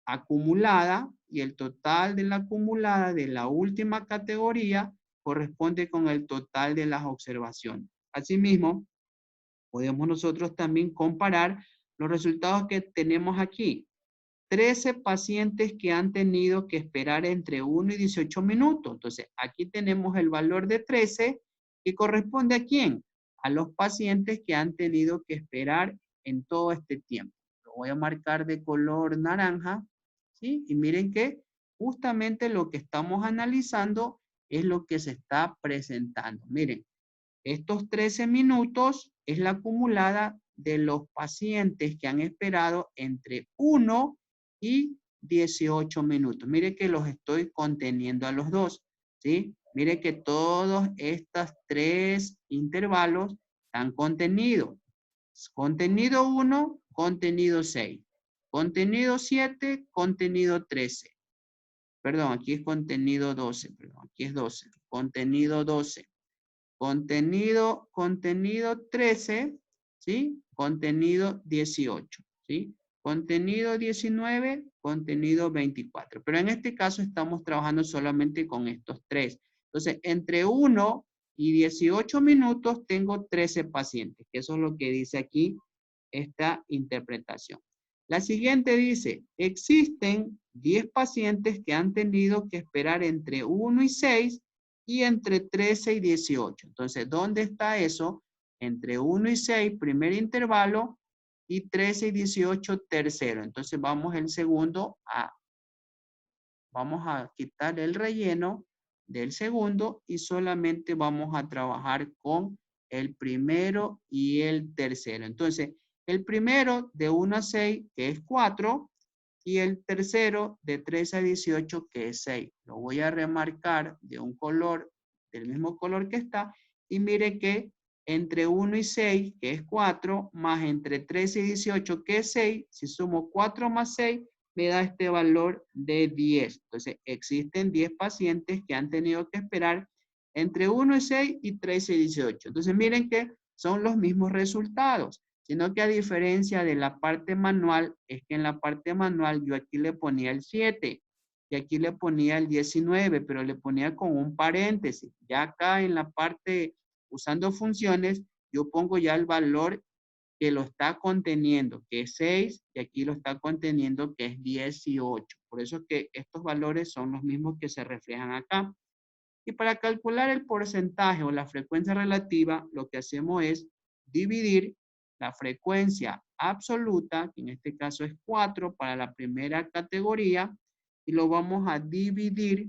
acumulada y el total de la acumulada de la última categoría corresponde con el total de las observaciones. Asimismo, podemos nosotros también comparar los resultados que tenemos aquí. 13 pacientes que han tenido que esperar entre 1 y 18 minutos. Entonces, aquí tenemos el valor de 13 que corresponde ¿a quién? A los pacientes que han tenido que esperar en todo este tiempo. Lo voy a marcar de color naranja, ¿sí? Y miren que justamente lo que estamos analizando es lo que se está presentando. Miren, estos 13 minutos es la acumulada de los pacientes que han esperado entre 1 y 18 minutos. Mire que los estoy conteniendo a los dos, ¿sí? Mire que todos estos tres intervalos están contenidos. Contenido 1, contenido 6. Contenido 7, contenido 13. Perdón, aquí es contenido 12. Perdón, aquí es 12. Contenido 12. Contenido 13, ¿sí? Contenido 18, ¿sí? Contenido 19, contenido 24. Pero en este caso estamos trabajando solamente con estos tres. Entonces, entre 1 y 18 minutos tengo 13 pacientes, que eso es lo que dice aquí esta interpretación. La siguiente dice, existen 10 pacientes que han tenido que esperar entre 1 y 6 y entre 13 y 18. Entonces, ¿dónde está eso? Entre 1 y 6, primer intervalo, y 13 y 18, tercero. Entonces, vamos a quitar el relleno del segundo y solamente vamos a trabajar con el primero y el tercero. Entonces, el primero de 1 a 6, que es 4, y el tercero de 13 a 18, que es 6. Lo voy a remarcar de un color, del mismo color que está, y mire que entre 1 y 6, que es 4, más entre 13 y 18, que es 6, si sumo 4 más 6, me da este valor de 10. Entonces, existen 10 pacientes que han tenido que esperar entre 1 y 6 y 13 y 18. Entonces, miren que son los mismos resultados, sino que a diferencia de la parte manual, es que en la parte manual yo aquí le ponía el 7 y aquí le ponía el 19, pero le ponía con un paréntesis. Ya acá en la parte usando funciones, yo pongo ya el valor que lo está conteniendo, que es 6, y aquí lo está conteniendo, que es 18. Por eso es que estos valores son los mismos que se reflejan acá. Y para calcular el porcentaje o la frecuencia relativa, lo que hacemos es dividir la frecuencia absoluta, que en este caso es 4 para la primera categoría, y lo vamos a dividir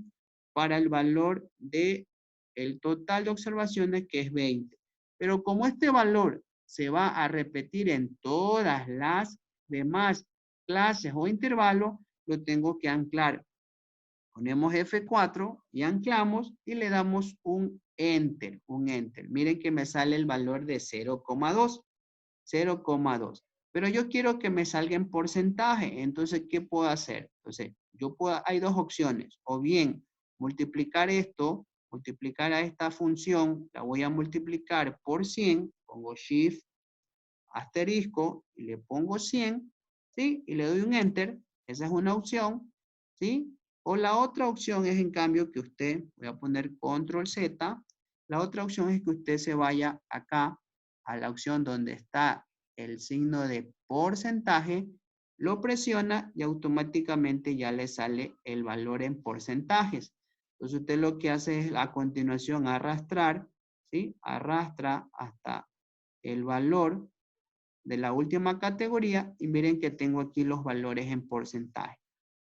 para el valor de el total de observaciones, que es 20. Pero como este valor se va a repetir en todas las demás clases o intervalos, lo tengo que anclar. Ponemos F4 y anclamos y le damos un Enter, Miren que me sale el valor de 0,2, 0,2. Pero yo quiero que me salga en porcentaje. Entonces, ¿qué puedo hacer? Entonces, hay dos opciones. O bien multiplicar esto, multiplicar a esta función, la voy a multiplicar por 100, pongo Shift asterisco y le pongo 100, ¿sí? Y le doy un Enter. Esa es una opción, ¿sí? O la otra opción es, en cambio, que usted, voy a poner Control Z, la otra opción es que usted se vaya acá a la opción donde está el signo de porcentaje, lo presiona y automáticamente ya le sale el valor en porcentajes. Entonces usted lo que hace es a continuación arrastrar, ¿sí? Arrastra hasta el valor de la última categoría y miren que tengo aquí los valores en porcentaje.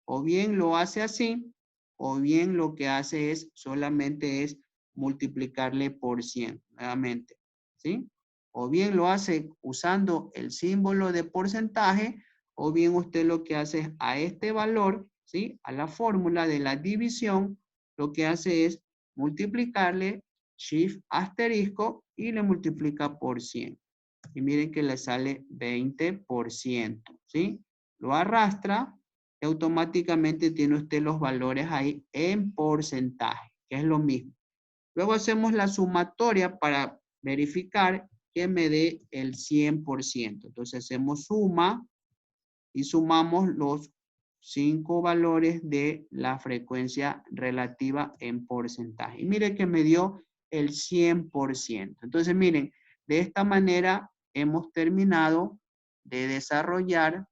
O bien lo hace así, o bien lo que hace es solamente es multiplicarle por 100 nuevamente, ¿sí? O bien lo hace usando el símbolo de porcentaje, o bien usted lo que hace es a este valor, ¿sí? A la fórmula de la división, lo que hace es multiplicarle Shift asterisco y le multiplica por 100. Y miren que le sale 20%, ¿sí? Lo arrastra y automáticamente tiene usted los valores ahí en porcentaje, que es lo mismo. Luego hacemos la sumatoria para verificar que me dé el 100%. Entonces hacemos suma y sumamos los 5 valores de la frecuencia relativa en porcentaje. Y miren que me dio el 100%. Entonces miren, de esta manera hemos terminado de desarrollar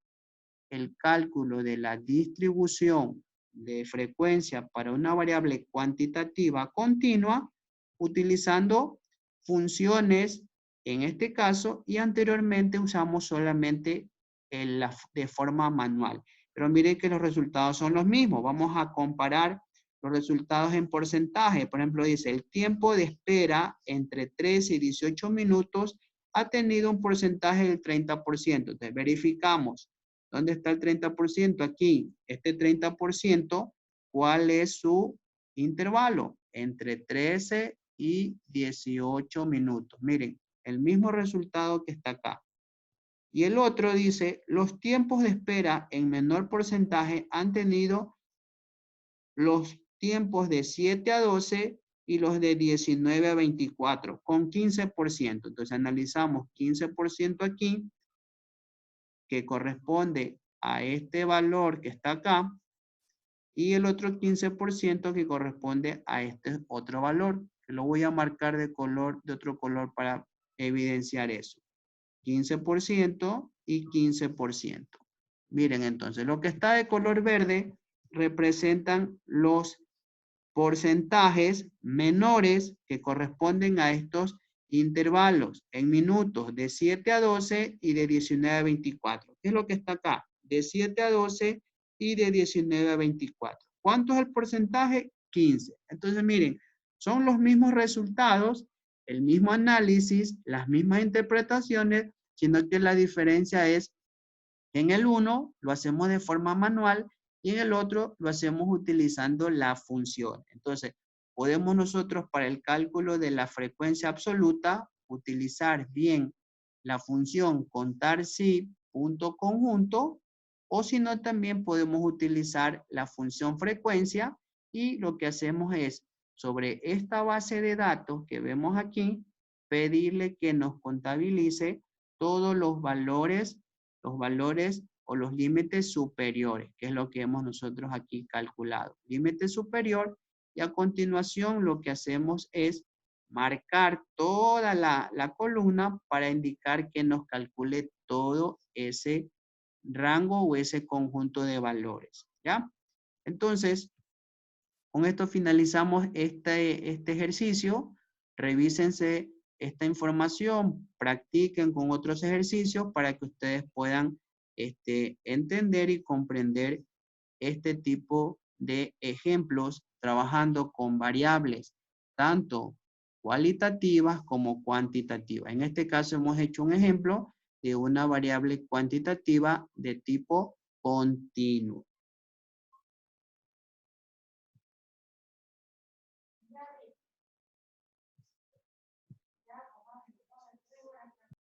el cálculo de la distribución de frecuencia para una variable cuantitativa continua utilizando funciones en este caso, y anteriormente usamos solamente de forma manual. Pero miren que los resultados son los mismos. Vamos a comparar los resultados en porcentaje. Por ejemplo, dice el tiempo de espera entre 13 y 18 minutos ha tenido un porcentaje del 30%. Entonces verificamos. ¿Dónde está el 30%? Aquí. Este 30%, ¿cuál es su intervalo? Entre 13 y 18 minutos. Miren, el mismo resultado que está acá. Y el otro dice, los tiempos de espera en menor porcentaje han tenido los tiempos de 7 a 12 y los de 19 a 24 con 15%. Entonces analizamos 15% aquí, que corresponde a este valor que está acá, y el otro 15% que corresponde a este otro valor, que lo voy a marcar de color, de otro color para evidenciar eso. 15% y 15%. Miren entonces, lo que está de color verde representan los porcentajes menores que corresponden a estos intervalos en minutos de 7 a 12 y de 19 a 24. ¿Qué es lo que está acá? De 7 a 12 y de 19 a 24. ¿Cuánto es el porcentaje? 15. Entonces, miren, son los mismos resultados, el mismo análisis, las mismas interpretaciones, sino que la diferencia es en el uno lo hacemos de forma manual y en el otro lo hacemos utilizando la función. Entonces, podemos nosotros para el cálculo de la frecuencia absoluta utilizar bien la función contar si punto conjunto, o si no también podemos utilizar la función frecuencia, y lo que hacemos es sobre esta base de datos que vemos aquí, pedirle que nos contabilice todos los valores o los límites superiores, que es lo que hemos nosotros aquí calculado. Límite superior, y a continuación lo que hacemos es marcar toda la columna para indicar que nos calcule todo ese rango o ese conjunto de valores, ¿ya? Entonces, con esto finalizamos este ejercicio. Revísense esta información, practiquen con otros ejercicios para que ustedes puedan entender y comprender este tipo de ejemplos trabajando con variables, tanto cualitativas como cuantitativas. En este caso hemos hecho un ejemplo de una variable cuantitativa de tipo continuo.